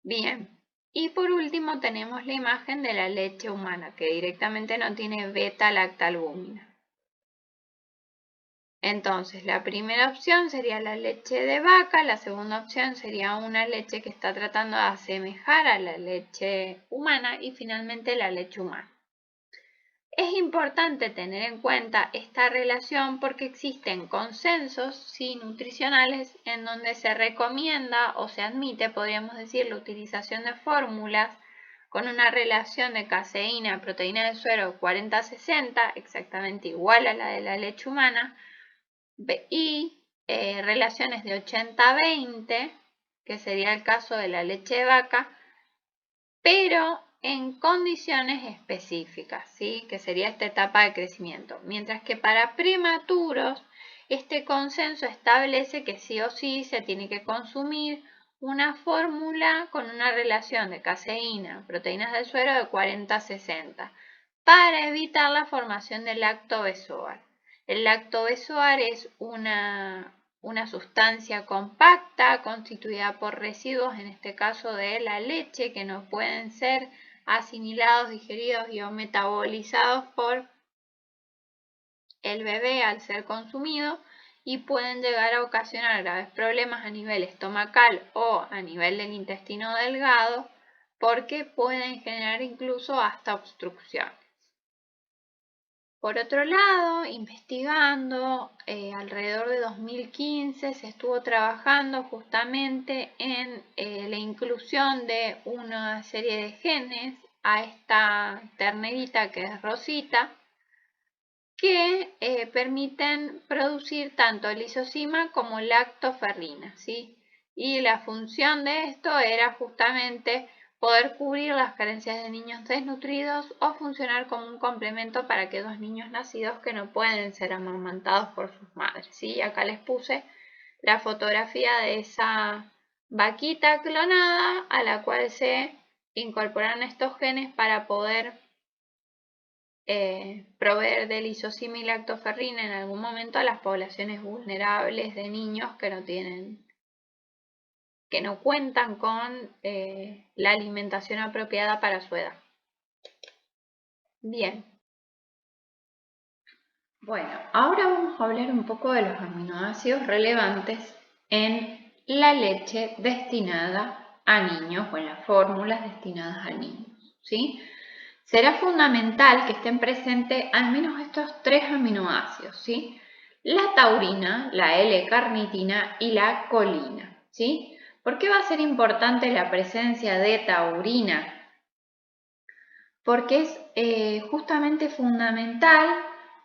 Bien, y por último tenemos la imagen de la leche humana, que directamente no tiene beta-lactalbúmina. Entonces, la primera opción sería la leche de vaca, la segunda opción sería una leche que está tratando de asemejar a la leche humana y finalmente la leche humana. Es importante tener en cuenta esta relación porque existen consensos nutricionales en donde se recomienda o se admite, podríamos decir, la utilización de fórmulas con una relación de caseína, proteína del suero 40-60, exactamente igual a la de la leche humana, y relaciones de 80-20, que sería el caso de la leche de vaca, pero en condiciones específicas, ¿sí?, que sería esta etapa de crecimiento. Mientras que para prematuros, este consenso establece que sí o sí se tiene que consumir una fórmula con una relación de caseína, proteínas del suero de 40-60, para evitar la formación del lactobezoar. El lactobezoar es una sustancia compacta constituida por residuos, en este caso de la leche, que no pueden ser asimilados, digeridos y o metabolizados por el bebé al ser consumido y pueden llegar a ocasionar graves problemas a nivel estomacal o a nivel del intestino delgado porque pueden generar incluso hasta obstrucciones. Por otro lado, investigando, alrededor de 2015 se estuvo trabajando justamente en la inclusión de una serie de genes a esta ternerita que es Rosita, que permiten producir tanto lisozima como lactoferrina, ¿sí? Y la función de esto era justamente poder cubrir las carencias de niños desnutridos o funcionar como un complemento para aquellos niños nacidos que no pueden ser amamantados por sus madres, ¿sí? Acá les puse la fotografía de esa vaquita clonada a la cual se incorporaron estos genes para poder proveer de lisozima y lactoferrina en algún momento a las poblaciones vulnerables de niños que no cuentan con la alimentación apropiada para su edad. Bien. Bueno, ahora vamos a hablar un poco de los aminoácidos relevantes en la leche destinada a niños o en las fórmulas destinadas a niños, ¿sí? Será fundamental que estén presentes al menos estos 3 aminoácidos, ¿sí? La taurina, la L-carnitina y la colina, ¿sí? ¿Por qué va a ser importante la presencia de taurina? Porque es justamente fundamental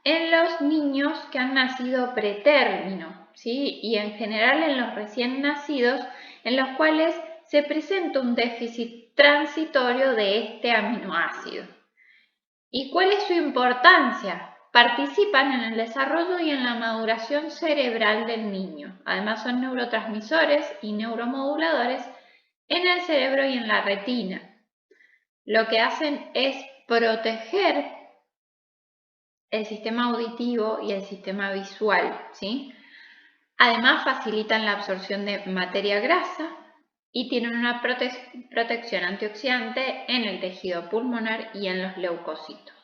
en los niños que han nacido pretérmino, ¿sí? Y en general en los recién nacidos, en los cuales se presenta un déficit transitorio de este aminoácido. ¿Y cuál es su importancia? Participan en el desarrollo y en la maduración cerebral del niño. Además son neurotransmisores y neuromoduladores en el cerebro y en la retina. Lo que hacen es proteger el sistema auditivo y el sistema visual, ¿sí? Además facilitan la absorción de materia grasa y tienen una protección antioxidante en el tejido pulmonar y en los leucocitos.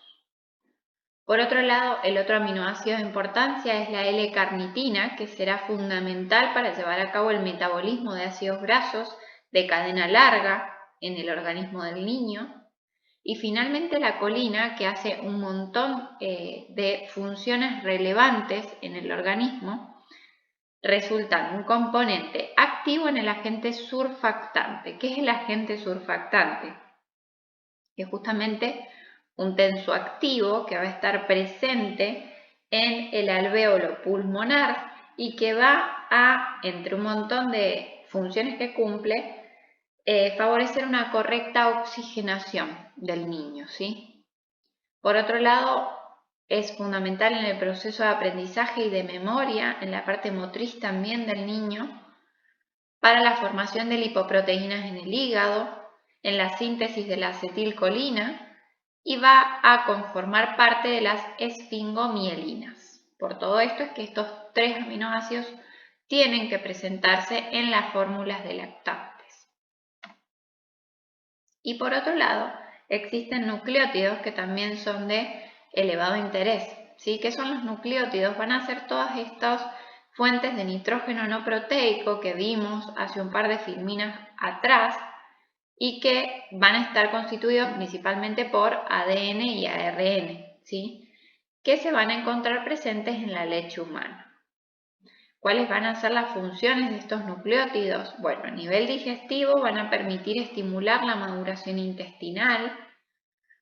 Por otro lado, el otro aminoácido de importancia es la L-carnitina, que será fundamental para llevar a cabo el metabolismo de ácidos grasos de cadena larga en el organismo del niño. Y finalmente la colina, que hace un montón de funciones relevantes en el organismo, resultan un componente activo en el agente surfactante. ¿Qué es el agente surfactante? Es justamente un tensoactivo que va a estar presente en el alvéolo pulmonar y que va a, entre un montón de funciones que cumple, favorecer una correcta oxigenación del niño, ¿sí? Por otro lado, es fundamental en el proceso de aprendizaje y de memoria, en la parte motriz también del niño, para la formación de lipoproteínas en el hígado, en la síntesis de la acetilcolina, y va a conformar parte de las esfingomielinas. Por todo esto es que estos 3 aminoácidos tienen que presentarse en las fórmulas de lactantes. Y por otro lado, existen nucleótidos que también son de elevado interés. ¿Sí? ¿Qué son los nucleótidos? Van a ser todas estas fuentes de nitrógeno no proteico que vimos hace un par de filminas atrás, y que van a estar constituidos principalmente por ADN y ARN, ¿sí? Que se van a encontrar presentes en la leche humana. ¿Cuáles van a ser las funciones de estos nucleótidos? Bueno, a nivel digestivo van a permitir estimular la maduración intestinal,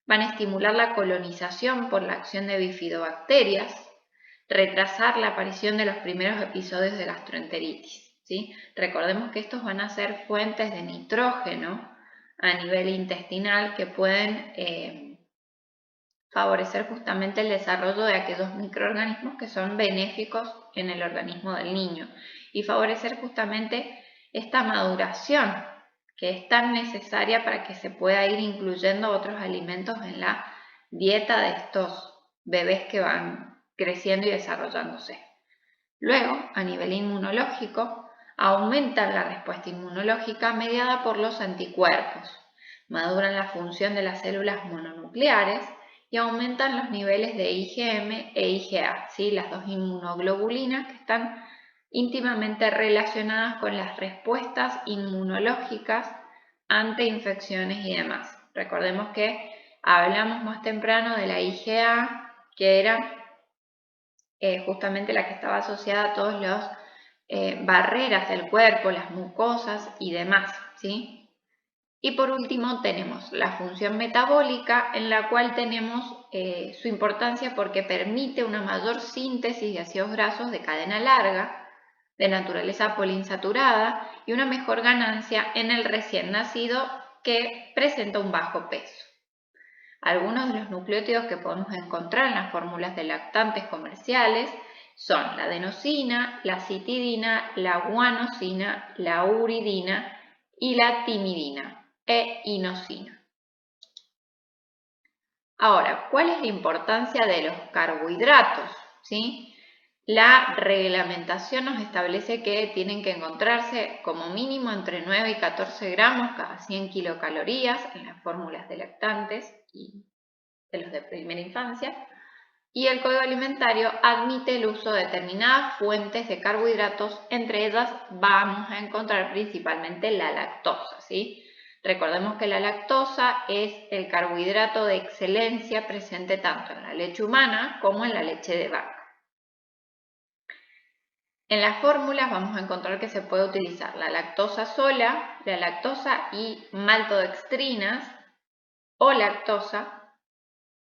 van a estimular la colonización por la acción de bifidobacterias, retrasar la aparición de los primeros episodios de gastroenteritis, ¿sí? Recordemos que estos van a ser fuentes de nitrógeno a nivel intestinal que pueden favorecer justamente el desarrollo de aquellos microorganismos que son benéficos en el organismo del niño y favorecer justamente esta maduración que es tan necesaria para que se pueda ir incluyendo otros alimentos en la dieta de estos bebés que van creciendo y desarrollándose. Luego, a nivel inmunológico, aumenta la respuesta inmunológica mediada por los anticuerpos, maduran la función de las células mononucleares y aumentan los niveles de IgM e IgA, ¿sí? Las dos inmunoglobulinas que están íntimamente relacionadas con las respuestas inmunológicas ante infecciones y demás. Recordemos que hablamos más temprano de la IgA, que era justamente la que estaba asociada a todas las barreras del cuerpo, las mucosas y demás, ¿sí? Y por último tenemos la función metabólica, en la cual tenemos su importancia porque permite una mayor síntesis de ácidos grasos de cadena larga, de naturaleza poliinsaturada y una mejor ganancia en el recién nacido que presenta un bajo peso. Algunos de los nucleótidos que podemos encontrar en las fórmulas de lactantes comerciales son la adenosina, la citidina, la guanosina, la uridina y la timidina e inosina. Ahora, ¿cuál es la importancia de los carbohidratos? ¿Sí? La reglamentación nos establece que tienen que encontrarse como mínimo entre 9 y 14 gramos cada 100 kilocalorías en las fórmulas de lactantes y de los de primera infancia, y el Código Alimentario admite el uso de determinadas fuentes de carbohidratos, entre ellas vamos a encontrar principalmente la lactosa, ¿sí? Recordemos que la lactosa es el carbohidrato de excelencia presente tanto en la leche humana como en la leche de vaca. En las fórmulas vamos a encontrar que se puede utilizar la lactosa sola, la lactosa y maltodextrinas o lactosa,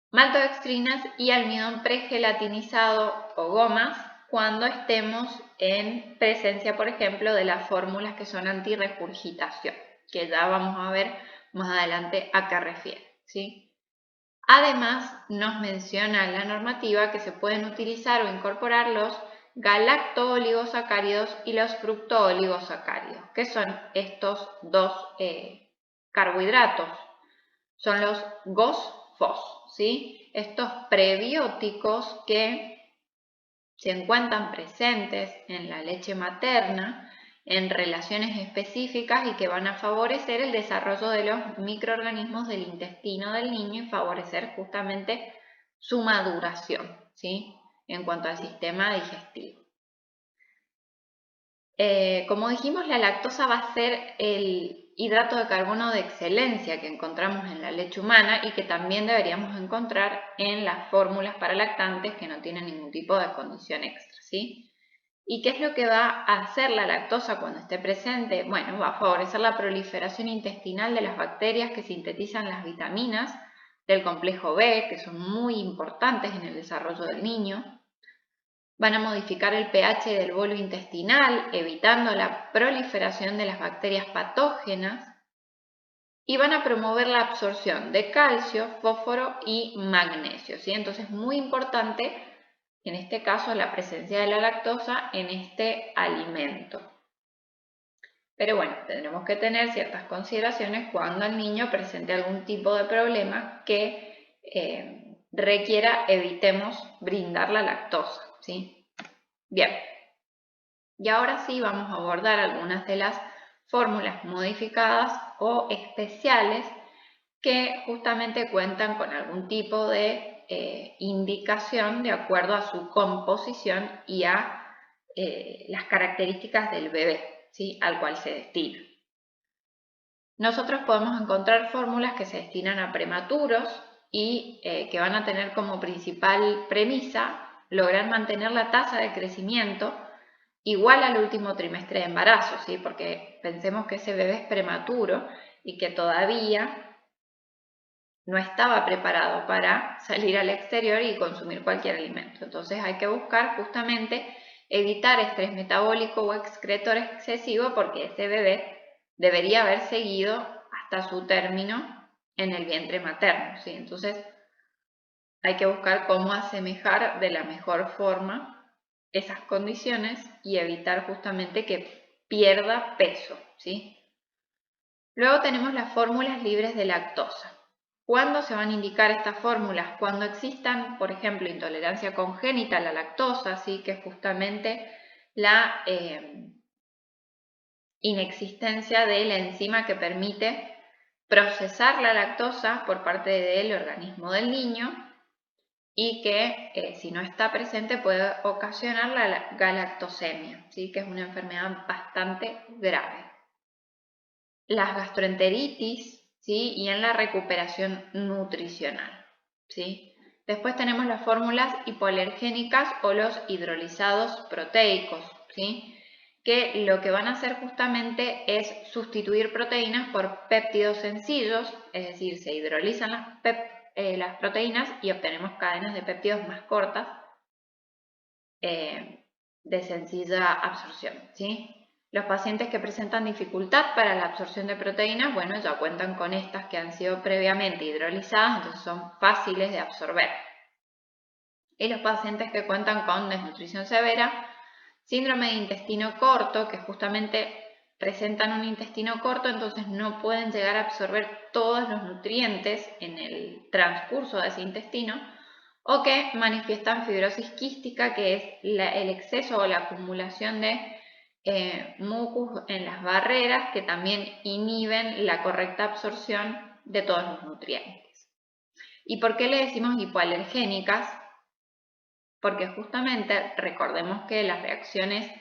maltodextrinas y almidón pregelatinizado o gomas cuando estemos en presencia, por ejemplo, de las fórmulas que son antirregurgitación, que ya vamos a ver más adelante a qué refiere, ¿sí? Además, nos menciona la normativa que se pueden utilizar o incorporar los galacto-oligosacáridos y los fructo-oligosacáridos, que son estos dos carbohidratos. Son los GOS-FOS, ¿sí? Estos prebióticos que se encuentran presentes en la leche materna en relaciones específicas y que van a favorecer el desarrollo de los microorganismos del intestino del niño y favorecer justamente su maduración, ¿sí? En cuanto al sistema digestivo. Como dijimos, la lactosa va a ser el hidrato de carbono de excelencia que encontramos en la leche humana y que también deberíamos encontrar en las fórmulas para lactantes que no tienen ningún tipo de condición extra, ¿sí? ¿Y qué es lo que va a hacer la lactosa cuando esté presente? Bueno, va a favorecer la proliferación intestinal de las bacterias que sintetizan las vitaminas del complejo B, que son muy importantes en el desarrollo del niño. Van a modificar el pH del bolo intestinal, evitando la proliferación de las bacterias patógenas. Y van a promover la absorción de calcio, fósforo y magnesio, ¿sí? Entonces, muy importante en este caso la presencia de la lactosa en este alimento. Pero bueno, tendremos que tener ciertas consideraciones cuando el niño presente algún tipo de problema que requiera evitemos brindar la lactosa, ¿sí? Bien, y ahora sí vamos a abordar algunas de las fórmulas modificadas o especiales que justamente cuentan con algún tipo de indicación de acuerdo a su composición y a las características del bebé, ¿sí? Al cual se destina. Nosotros podemos encontrar fórmulas que se destinan a prematuros y que van a tener como principal premisa lograr mantener la tasa de crecimiento igual al último trimestre de embarazo, ¿sí? Porque pensemos que ese bebé es prematuro y que todavía no estaba preparado para salir al exterior y consumir cualquier alimento. Entonces hay que buscar justamente evitar estrés metabólico o excretor excesivo porque ese bebé debería haber seguido hasta su término en el vientre materno, ¿sí? Entonces hay que buscar cómo asemejar de la mejor forma esas condiciones y evitar justamente que pierda peso, ¿sí? Luego tenemos las fórmulas libres de lactosa. ¿Cuándo se van a indicar estas fórmulas? Cuando existan, por ejemplo, intolerancia congénita a la lactosa, ¿sí? Que es justamente la inexistencia de la enzima que permite procesar la lactosa por parte del organismo del niño y que si no está presente puede ocasionar la galactosemia, ¿sí? Que es una enfermedad bastante grave. Las gastroenteritis, ¿sí? Y en la recuperación nutricional, ¿sí? Después tenemos las fórmulas hipoalergénicas o los hidrolizados proteicos, ¿sí? Que lo que van a hacer justamente es sustituir proteínas por péptidos sencillos, es decir, se hidrolizan las proteínas y obtenemos cadenas de péptidos más cortas de sencilla absorción, ¿sí? Los pacientes que presentan dificultad para la absorción de proteínas, bueno, ya cuentan con estas que han sido previamente hidrolizadas, entonces son fáciles de absorber. Y los pacientes que cuentan con desnutrición severa, síndrome de intestino corto, que justamente presentan un intestino corto, entonces no pueden llegar a absorber todos los nutrientes en el transcurso de ese intestino, o que manifiestan fibrosis quística, que es el exceso o la acumulación de mucus en las barreras que también inhiben la correcta absorción de todos los nutrientes. ¿Y por qué le decimos hipoalergénicas? Porque justamente recordemos que las reacciones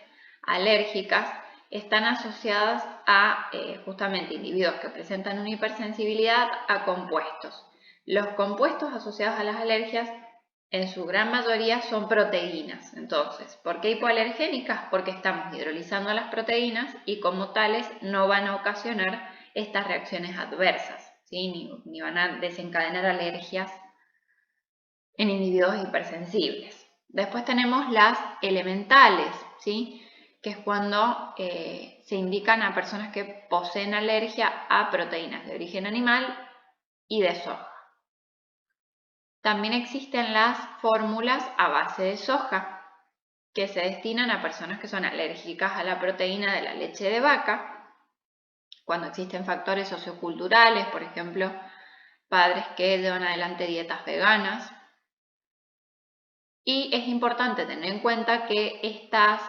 alérgicas están asociadas a justamente individuos que presentan una hipersensibilidad a compuestos. Los compuestos asociados a las alergias en su gran mayoría son proteínas. Entonces, ¿por qué hipoalergénicas? Porque estamos hidrolizando las proteínas y como tales no van a ocasionar estas reacciones adversas, ¿sí? ni van a desencadenar alergias en individuos hipersensibles. Después tenemos las elementales, ¿sí? que es cuando se indican a personas que poseen alergia a proteínas de origen animal y de soja. También existen las fórmulas a base de soja, que se destinan a personas que son alérgicas a la proteína de la leche de vaca, cuando existen factores socioculturales, por ejemplo, padres que llevan adelante dietas veganas. Y es importante tener en cuenta que estas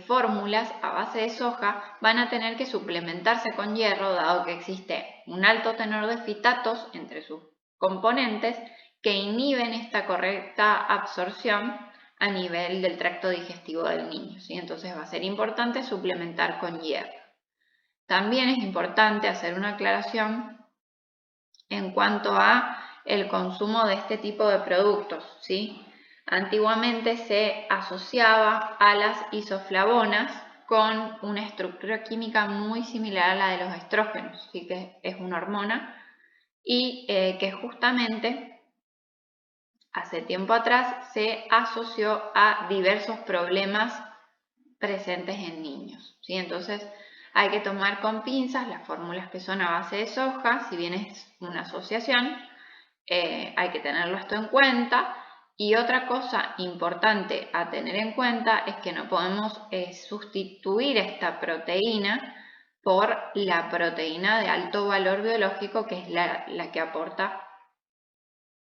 fórmulas a base de soja van a tener que suplementarse con hierro, dado que existe un alto tenor de fitatos entre sus componentes que inhiben esta correcta absorción a nivel del tracto digestivo del niño, ¿sí? Entonces va a ser importante suplementar con hierro. También es importante hacer una aclaración en cuanto a el consumo de este tipo de productos, ¿sí? Antiguamente se asociaba a las isoflavonas con una estructura química muy similar a la de los estrógenos, ¿sí? Que es una hormona, y que justamente hace tiempo atrás se asoció a diversos problemas presentes en niños, ¿sí? Entonces hay que tomar con pinzas las fórmulas que son a base de soja, si bien es una asociación, hay que tenerlo esto en cuenta. Y otra cosa importante a tener en cuenta es que no podemos sustituir esta proteína por la proteína de alto valor biológico, que es la que aporta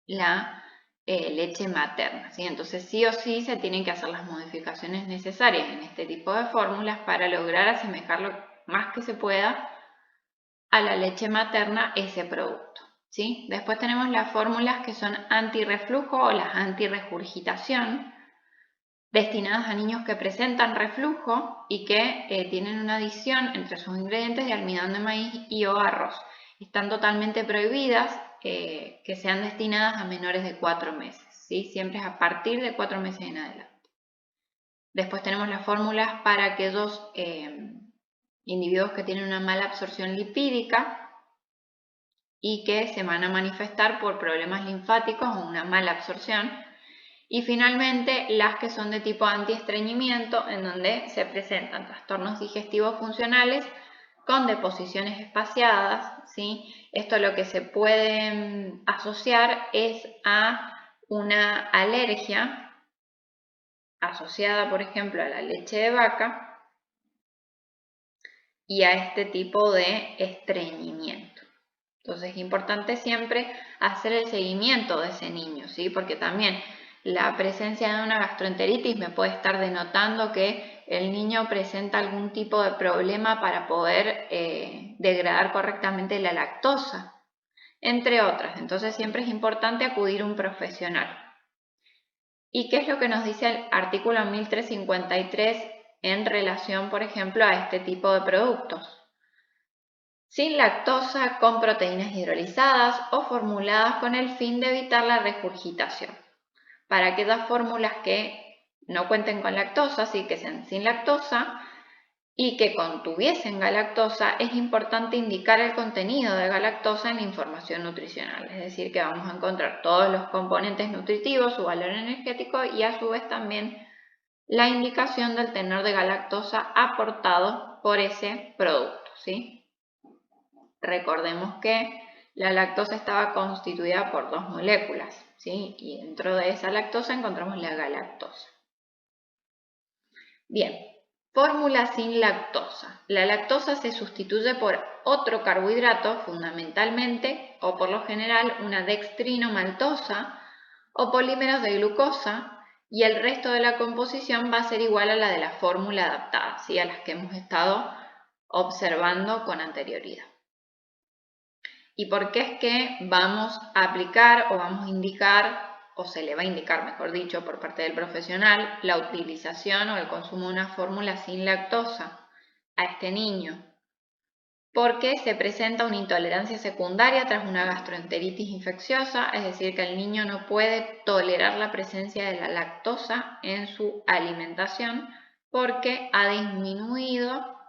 la leche materna, ¿sí? Entonces sí o sí se tienen que hacer las modificaciones necesarias en este tipo de fórmulas para lograr asemejar lo más que se pueda a la leche materna ese producto, ¿sí? Después tenemos las fórmulas que son antirreflujo o las antirregurgitación, destinadas a niños que presentan reflujo y que tienen una adición entre sus ingredientes de almidón de maíz y o arroz. Están totalmente prohibidas que sean destinadas a menores de 4 meses, ¿sí? Siempre es a partir de 4 meses en adelante. Después tenemos las fórmulas para aquellos individuos que tienen una mala absorción lipídica y que se van a manifestar por problemas linfáticos o una mala absorción. Y finalmente las que son de tipo antiestreñimiento, en donde se presentan trastornos digestivos funcionales con deposiciones espaciadas, ¿sí? Esto lo que se puede asociar es a una alergia asociada, por ejemplo, a la leche de vaca y a este tipo de estreñimiento. Entonces es importante siempre hacer el seguimiento de ese niño, ¿sí? Porque también la presencia de una gastroenteritis me puede estar denotando que el niño presenta algún tipo de problema para poder degradar correctamente la lactosa, entre otras. Entonces siempre es importante acudir a un profesional. ¿Y qué es lo que nos dice el artículo 1353 en relación, por ejemplo, a este tipo de productos? Sin lactosa, con proteínas hidrolizadas o formuladas con el fin de evitar la regurgitación. Para aquellas fórmulas que no cuenten con lactosa, así que sean sin lactosa y que contuviesen galactosa, es importante indicar el contenido de galactosa en la información nutricional, es decir, que vamos a encontrar todos los componentes nutritivos, su valor energético y a su vez también la indicación del tenor de galactosa aportado por ese producto, ¿sí? Recordemos que la lactosa estaba constituida por 2 moléculas, ¿sí? Y dentro de esa lactosa encontramos la galactosa. Bien, fórmula sin lactosa. La lactosa se sustituye por otro carbohidrato, fundamentalmente, o por lo general, una dextrino-maltosa o polímeros de glucosa, y el resto de la composición va a ser igual a la de la fórmula adaptada, ¿sí? A las que hemos estado observando con anterioridad. ¿Y por qué es que vamos a aplicar o vamos a indicar, o se le va a indicar, mejor dicho, por parte del profesional, la utilización o el consumo de una fórmula sin lactosa a este niño? Porque se presenta una intolerancia secundaria tras una gastroenteritis infecciosa, es decir, que el niño no puede tolerar la presencia de la lactosa en su alimentación porque ha disminuido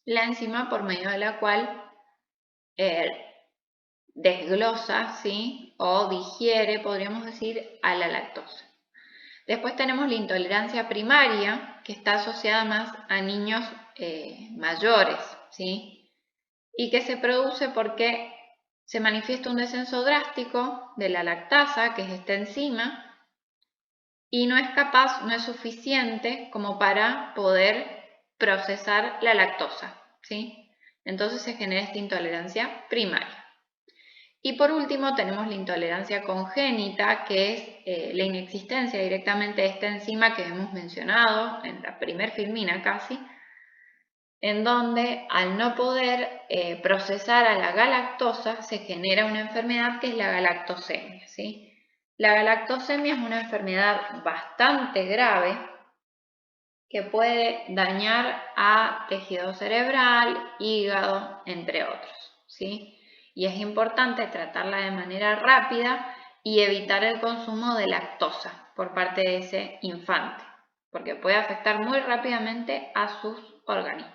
la enzima por medio de la cual desglosa, ¿sí? O digiere, podríamos decir, a la lactosa. Después tenemos la intolerancia primaria, que está asociada más a niños mayores, ¿sí? Y que se produce porque se manifiesta un descenso drástico de la lactasa, que es esta enzima, y no es suficiente como para poder procesar la lactosa, ¿sí? Entonces se genera esta intolerancia primaria. Y por último tenemos la intolerancia congénita, que es la inexistencia directamente de esta enzima que hemos mencionado en la primer filmina casi, en donde al no poder procesar a la galactosa se genera una enfermedad que es la galactosemia, ¿sí? La galactosemia es una enfermedad bastante grave que puede dañar a tejido cerebral, hígado, entre otros, ¿sí? Y es importante tratarla de manera rápida y evitar el consumo de lactosa por parte de ese infante, porque puede afectar muy rápidamente a sus organismos.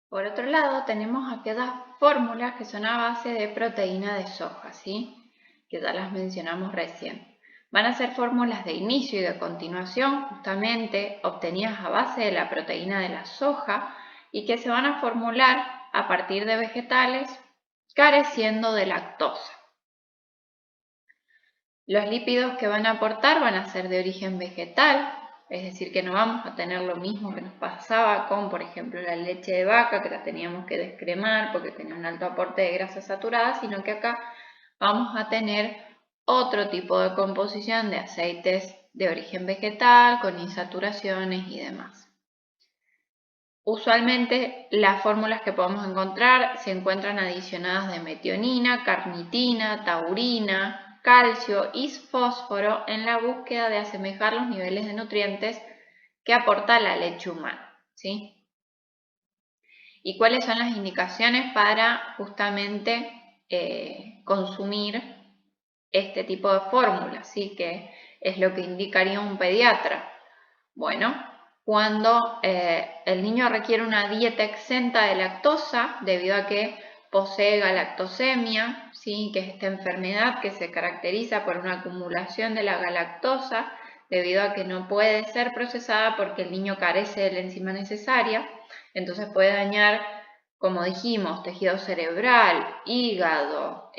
Por otro lado, tenemos aquellas fórmulas que son a base de proteína de soja, ¿sí? Que ya las mencionamos recién. Van a ser fórmulas de inicio y de continuación, justamente obtenidas a base de la proteína de la soja y que se van a formular a partir de vegetales careciendo de lactosa. Los lípidos que van a aportar van a ser de origen vegetal, es decir, que no vamos a tener lo mismo que nos pasaba con, por ejemplo, la leche de vaca, que la teníamos que descremar porque tenía un alto aporte de grasas saturadas, sino que acá vamos a tener otro tipo de composición de aceites de origen vegetal, con insaturaciones y demás. Usualmente las fórmulas que podemos encontrar se encuentran adicionadas de metionina, carnitina, taurina, calcio y fósforo en la búsqueda de asemejar los niveles de nutrientes que aporta la leche humana, ¿sí? ¿Y cuáles son las indicaciones para justamente consumir este tipo de fórmulas? ¿Sí? Que es lo que indicaría un pediatra. Bueno, cuando el niño requiere una dieta exenta de lactosa debido a que posee galactosemia, ¿sí? Que es esta enfermedad que se caracteriza por una acumulación de la galactosa debido a que no puede ser procesada porque el niño carece de la enzima necesaria, entonces puede dañar, como dijimos, tejido cerebral, hígado,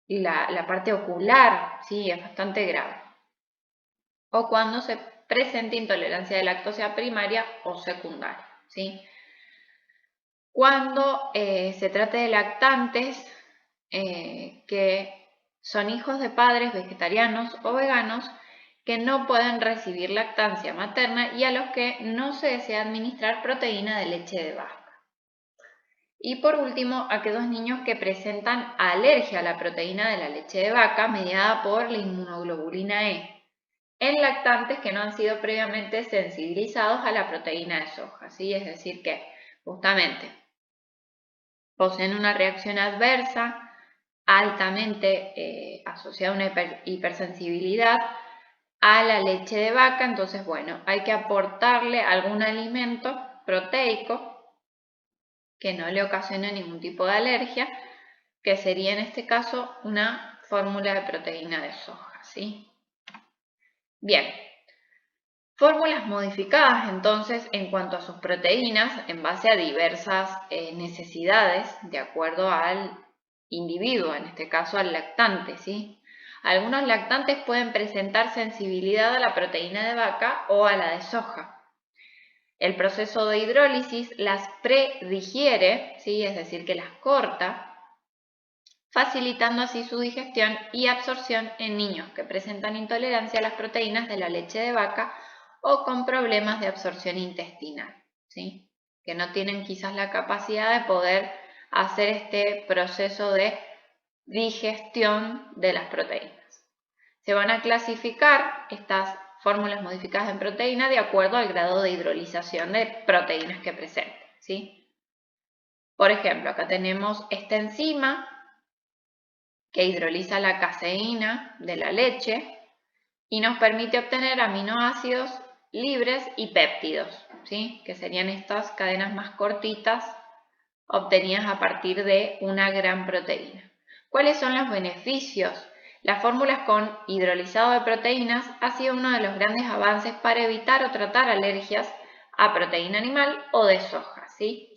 y la parte ocular, ¿sí? Es bastante grave. O cuando se presenta intolerancia de lactosa primaria o secundaria, ¿sí? Cuando se trate de lactantes que son hijos de padres vegetarianos o veganos que no pueden recibir lactancia materna y a los que no se desea administrar proteína de leche de vaca. Y por último, aquellos niños que presentan alergia a la proteína de la leche de vaca mediada por la inmunoglobulina E, en lactantes que no han sido previamente sensibilizados a la proteína de soja, ¿sí? Es decir que justamente poseen una reacción adversa altamente asociada a una hipersensibilidad a la leche de vaca, entonces bueno, hay que aportarle algún alimento proteico que no le ocasione ningún tipo de alergia, que sería en este caso una fórmula de proteína de soja, ¿sí? Bien, fórmulas modificadas entonces en cuanto a sus proteínas en base a diversas necesidades de acuerdo al individuo, en este caso al lactante, ¿sí? Algunos lactantes pueden presentar sensibilidad a la proteína de vaca o a la de soja. El proceso de hidrólisis las predigiere, ¿sí? Es decir, que las corta, facilitando así su digestión y absorción en niños que presentan intolerancia a las proteínas de la leche de vaca o con problemas de absorción intestinal, ¿sí? Que no tienen quizás la capacidad de poder hacer este proceso de digestión de las proteínas. Se van a clasificar estas fórmulas modificadas en proteína de acuerdo al grado de hidrolización de proteínas que presenten, ¿sí? Por ejemplo, acá tenemos esta enzima que hidroliza la caseína de la leche y nos permite obtener aminoácidos libres y péptidos, ¿sí? Que serían estas cadenas más cortitas obtenidas a partir de una gran proteína. ¿Cuáles son los beneficios? Las fórmulas con hidrolizado de proteínas ha sido uno de los grandes avances para evitar o tratar alergias a proteína animal o de soja, ¿sí?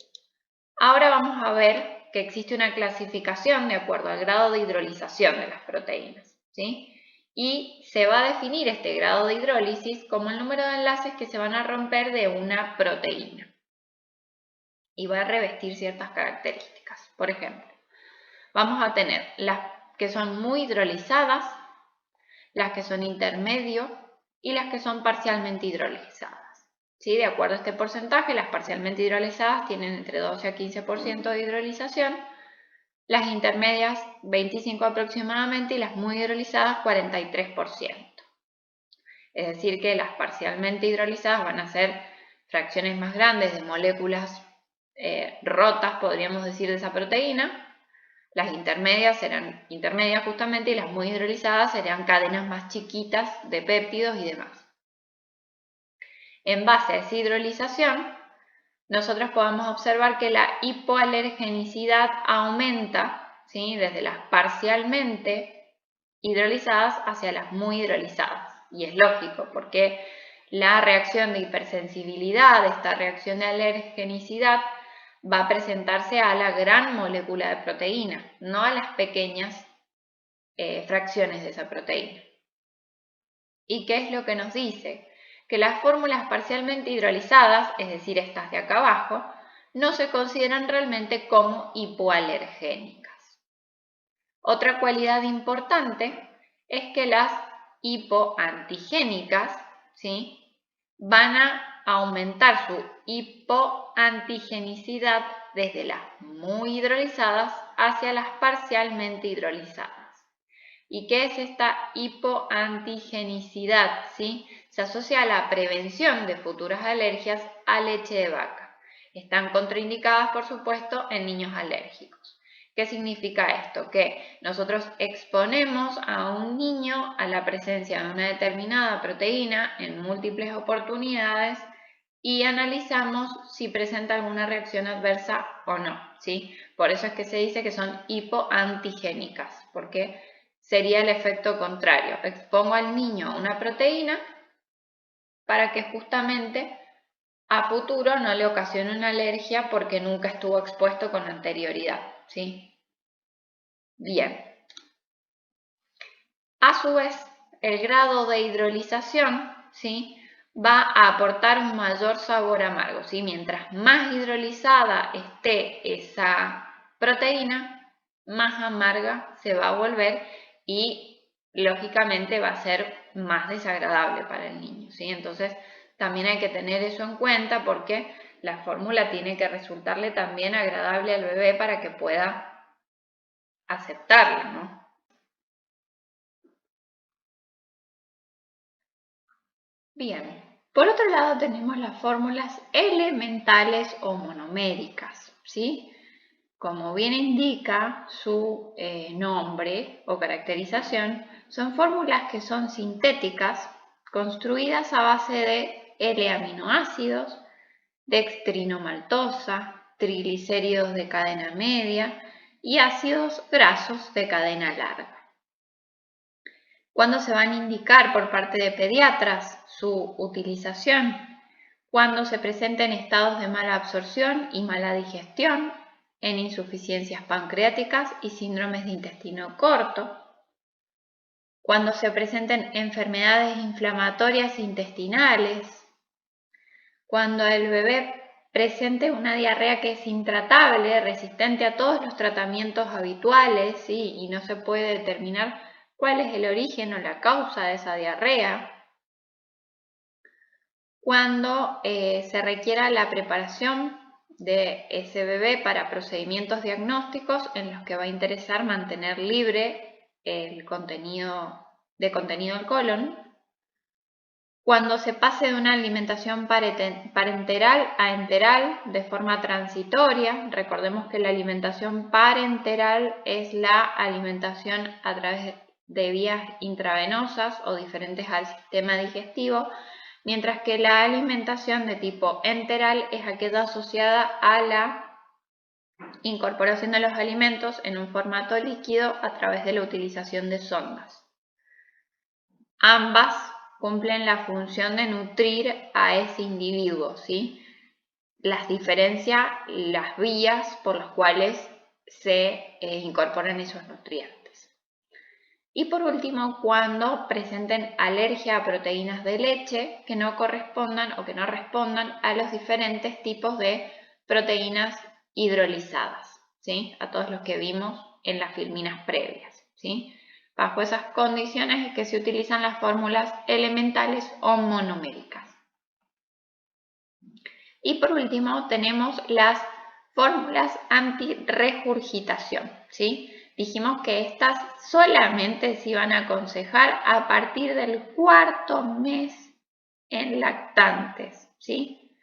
Ahora vamos a ver que existe una clasificación de acuerdo al grado de hidrolización de las proteínas, ¿sí? Y se va a definir este grado de hidrólisis como el número de enlaces que se van a romper de una proteína y va a revestir ciertas características. Por ejemplo, vamos a tener las que son muy hidrolizadas, las que son intermedio y las que son parcialmente hidrolizadas, ¿sí? De acuerdo a este porcentaje, las parcialmente hidrolizadas tienen entre 12 a 15% de hidrolización, las intermedias 25 aproximadamente y las muy hidrolizadas 43%. Es decir que las parcialmente hidrolizadas van a ser fracciones más grandes de moléculas rotas, podríamos decir, de esa proteína. Las intermedias serán intermedias justamente y las muy hidrolizadas serían cadenas más chiquitas de péptidos y demás. En base a esa hidrolización, nosotros podemos observar que la hipoalergenicidad aumenta, ¿sí? Desde las parcialmente hidrolizadas hacia las muy hidrolizadas. Y es lógico porque la reacción de hipersensibilidad, esta reacción de alergenicidad, va a presentarse a la gran molécula de proteína, no a las pequeñas fracciones de esa proteína. ¿Y qué es lo que nos dice? Que las fórmulas parcialmente hidrolizadas, es decir, estas de acá abajo, no se consideran realmente como hipoalergénicas. Otra cualidad importante es que las hipoantigénicas, ¿sí? Van a aumentar su hipoantigenicidad desde las muy hidrolizadas hacia las parcialmente hidrolizadas. ¿Y qué es esta hipoantigenicidad? ¿Sí? Se asocia a la prevención de futuras alergias a leche de vaca. Están contraindicadas, por supuesto, en niños alérgicos. ¿Qué significa esto? Que nosotros exponemos a un niño a la presencia de una determinada proteína en múltiples oportunidades y analizamos si presenta alguna reacción adversa o no, ¿sí? Por eso es que se dice que son hipoantigénicas, porque sería el efecto contrario. Expongo al niño a una proteína para que justamente a futuro no le ocasione una alergia porque nunca estuvo expuesto con anterioridad, ¿sí? Bien. A su vez, el grado de hidrolización, ¿sí? Va a aportar un mayor sabor amargo, ¿sí? Mientras más hidrolizada esté esa proteína, más amarga se va a volver y lógicamente va a ser más desagradable para el niño, ¿sí? Entonces también hay que tener eso en cuenta porque la fórmula tiene que resultarle también agradable al bebé para que pueda aceptarla, ¿no? Bien, por otro lado tenemos las fórmulas elementales o monoméricas, ¿sí? Como bien indica su nombre o caracterización, son fórmulas que son sintéticas, construidas a base de L-aminoácidos, dextrinomaltosa, triglicéridos de cadena media y ácidos grasos de cadena larga. ¿Cuándo se van a indicar por parte de pediatras su utilización? Cuando se presenten estados de mala absorción y mala digestión, en insuficiencias pancreáticas y síndromes de intestino corto, cuando se presenten enfermedades inflamatorias intestinales, cuando el bebé presente una diarrea que es intratable, resistente a todos los tratamientos habituales, ¿sí? Y no se puede determinar cuál es el origen o la causa de esa diarrea, cuando se requiera la preparación de ese bebé para procedimientos diagnósticos en los que va a interesar mantener libre el contenido del colon, cuando se pase de una alimentación parenteral a enteral de forma transitoria. Recordemos que la alimentación parenteral es la alimentación a través de vías intravenosas o diferentes al sistema digestivo, mientras que la alimentación de tipo enteral es aquella asociada a la incorporación de los alimentos en un formato líquido a través de la utilización de sondas. Ambas cumplen la función de nutrir a ese individuo, ¿sí? Las diferencia las vías por las cuales se incorporan esos nutrientes. Y por último, cuando presenten alergia a proteínas de leche que no correspondan o que no respondan a los diferentes tipos de proteínas hidrolizadas, ¿sí? A todos los que vimos en las filminas previas, ¿sí? Bajo esas condiciones es que se utilizan las fórmulas elementales o monoméricas. Y por último tenemos las fórmulas antirregurgitación, ¿sí? Dijimos que estas solamente se iban a aconsejar a partir del 4.º mes en lactantes, ¿sí?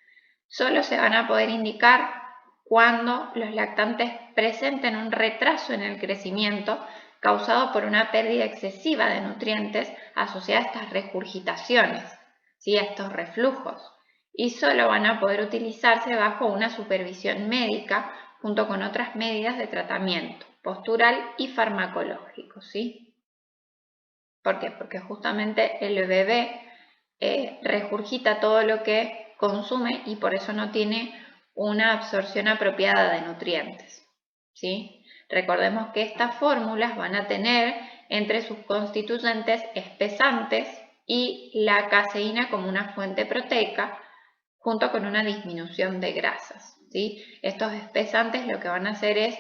Solo se van a poder indicar cuando los lactantes presenten un retraso en el crecimiento causado por una pérdida excesiva de nutrientes asociada a estas regurgitaciones, ¿sí? A estos reflujos. Y solo van a poder utilizarse bajo una supervisión médica junto con otras medidas de tratamiento postural y farmacológico, ¿sí? ¿Por qué? Porque justamente el bebé regurgita todo lo que consume y por eso no tiene una absorción apropiada de nutrientes, ¿sí? Recordemos que estas fórmulas van a tener entre sus constituyentes espesantes y la caseína como una fuente proteica, junto con una disminución de grasas, ¿sí? Estos espesantes lo que van a hacer es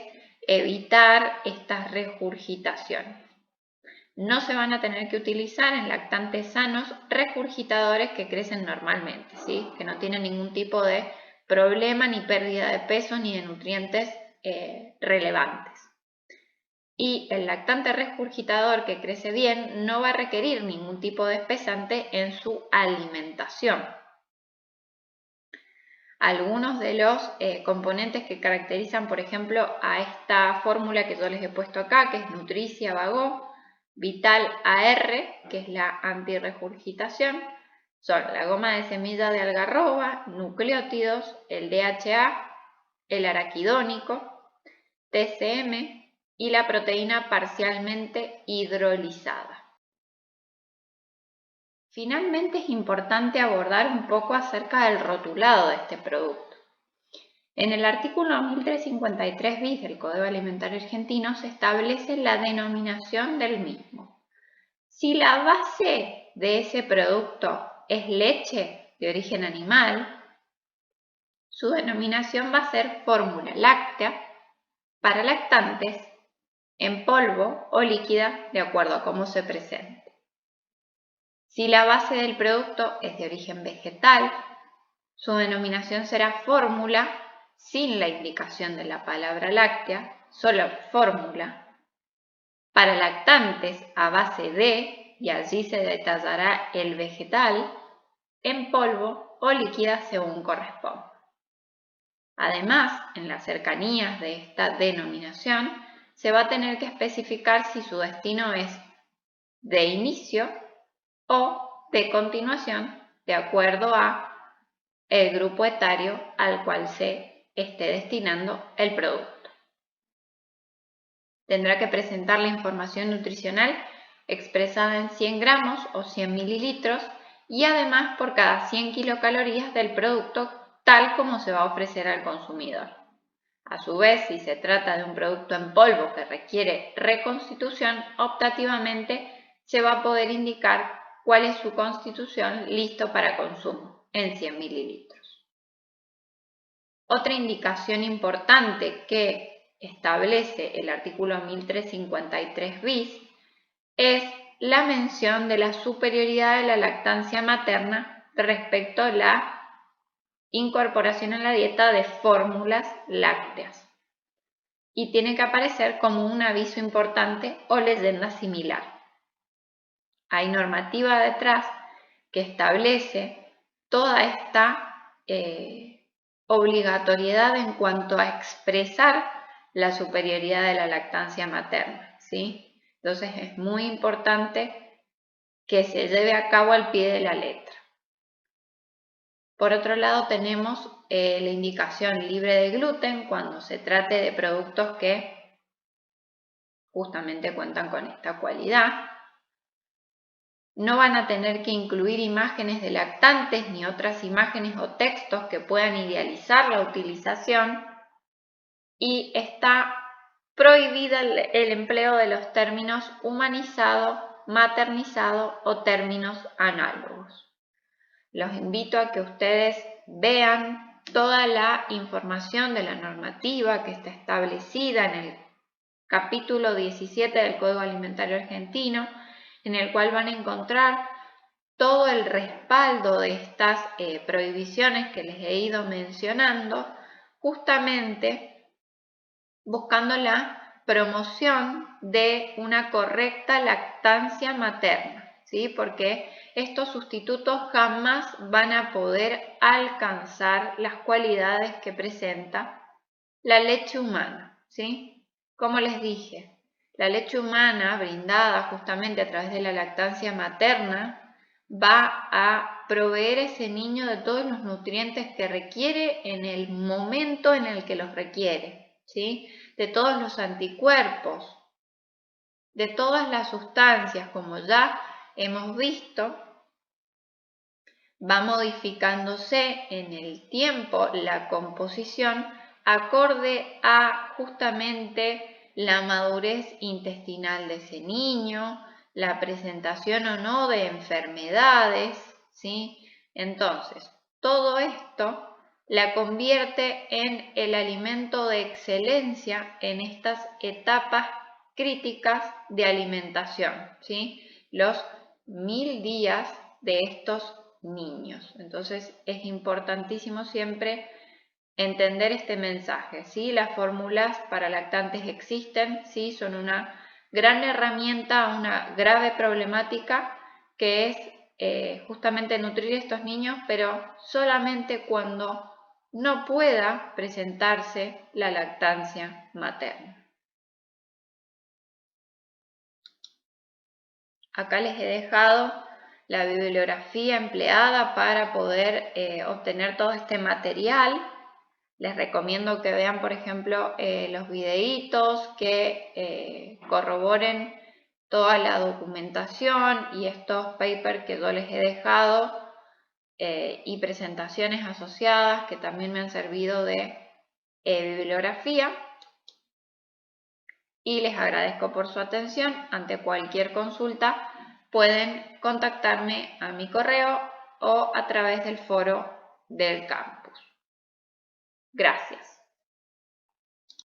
evitar estas regurgitaciones. No se van a tener que utilizar en lactantes sanos regurgitadores que crecen normalmente, ¿sí? Que no tienen ningún tipo de problema, ni pérdida de peso, ni de nutrientes relevantes. Y el lactante regurgitador que crece bien no va a requerir ningún tipo de espesante en su alimentación. Algunos de los componentes que caracterizan, por ejemplo, a esta fórmula que yo les he puesto acá, que es Nutricia Vago, Vital AR, que es la antirregurgitación, son la goma de semilla de algarroba, nucleótidos, el DHA, el araquidónico, TCM y la proteína parcialmente hidrolizada. Finalmente es importante abordar un poco acerca del rotulado de este producto. En el artículo 1353 bis del Código Alimentario Argentino se establece la denominación del mismo. Si la base de ese producto es leche de origen animal, su denominación va a ser fórmula láctea para lactantes en polvo o líquida de acuerdo a cómo se presente. Si la base del producto es de origen vegetal, su denominación será fórmula sin la indicación de la palabra láctea, solo fórmula. Para lactantes a base de, y allí se detallará el vegetal, en polvo o líquida según corresponda. Además, en las cercanías de esta denominación, se va a tener que especificar si su destino es de inicio o de continuación, de acuerdo a el grupo etario al cual se esté destinando el producto. Tendrá que presentar la información nutricional expresada en 100 gramos o 100 mililitros y además por cada 100 kilocalorías del producto tal como se va a ofrecer al consumidor. A su vez, si se trata de un producto en polvo que requiere reconstitución, optativamente se va a poder indicar cuál es su constitución listo para consumo en 100 mililitros. Otra indicación importante que establece el artículo 1353 bis es la mención de la superioridad de la lactancia materna respecto a la incorporación en la dieta de fórmulas lácteas y tiene que aparecer como un aviso importante o leyenda similar. Hay normativa detrás que establece toda esta obligatoriedad en cuanto a expresar la superioridad de la lactancia materna, ¿sí? Entonces es muy importante que se lleve a cabo al pie de la letra. Por otro lado tenemos la indicación libre de gluten cuando se trate de productos que justamente cuentan con esta cualidad. No van a tener que incluir imágenes de lactantes ni otras imágenes o textos que puedan idealizar la utilización, y está prohibida el empleo de los términos humanizado, maternizado o términos análogos. Los invito a que ustedes vean toda la información de la normativa que está establecida en el capítulo 17 del Código Alimentario Argentino, en el cual van a encontrar todo el respaldo de estas prohibiciones que les he ido mencionando, justamente buscando la promoción de una correcta lactancia materna, ¿sí? Porque estos sustitutos jamás van a poder alcanzar las cualidades que presenta la leche humana, ¿sí? Como les dije, la leche humana brindada justamente a través de la lactancia materna va a proveer a ese niño de todos los nutrientes que requiere en el momento en el que los requiere, ¿sí? De todos los anticuerpos, de todas las sustancias, como ya hemos visto, va modificándose en el tiempo la composición acorde a justamente la madurez intestinal de ese niño, la presentación o no de enfermedades, ¿sí? Entonces, todo esto la convierte en el alimento de excelencia en estas etapas críticas de alimentación, ¿sí? Los 1000 días de estos niños. Entonces es importantísimo siempre entender este mensaje, ¿sí? Las fórmulas para lactantes existen, ¿sí? Son una gran herramienta a una grave problemática que es justamente nutrir a estos niños, pero solamente cuando no pueda presentarse la lactancia materna. Acá les he dejado la bibliografía empleada para poder obtener todo este material. Les recomiendo que vean, por ejemplo, los videitos que corroboren toda la documentación y estos papers que yo les he dejado y presentaciones asociadas que también me han servido de bibliografía. Y les agradezco por su atención. Ante cualquier consulta pueden contactarme a mi correo o a través del foro del campus. Gracias.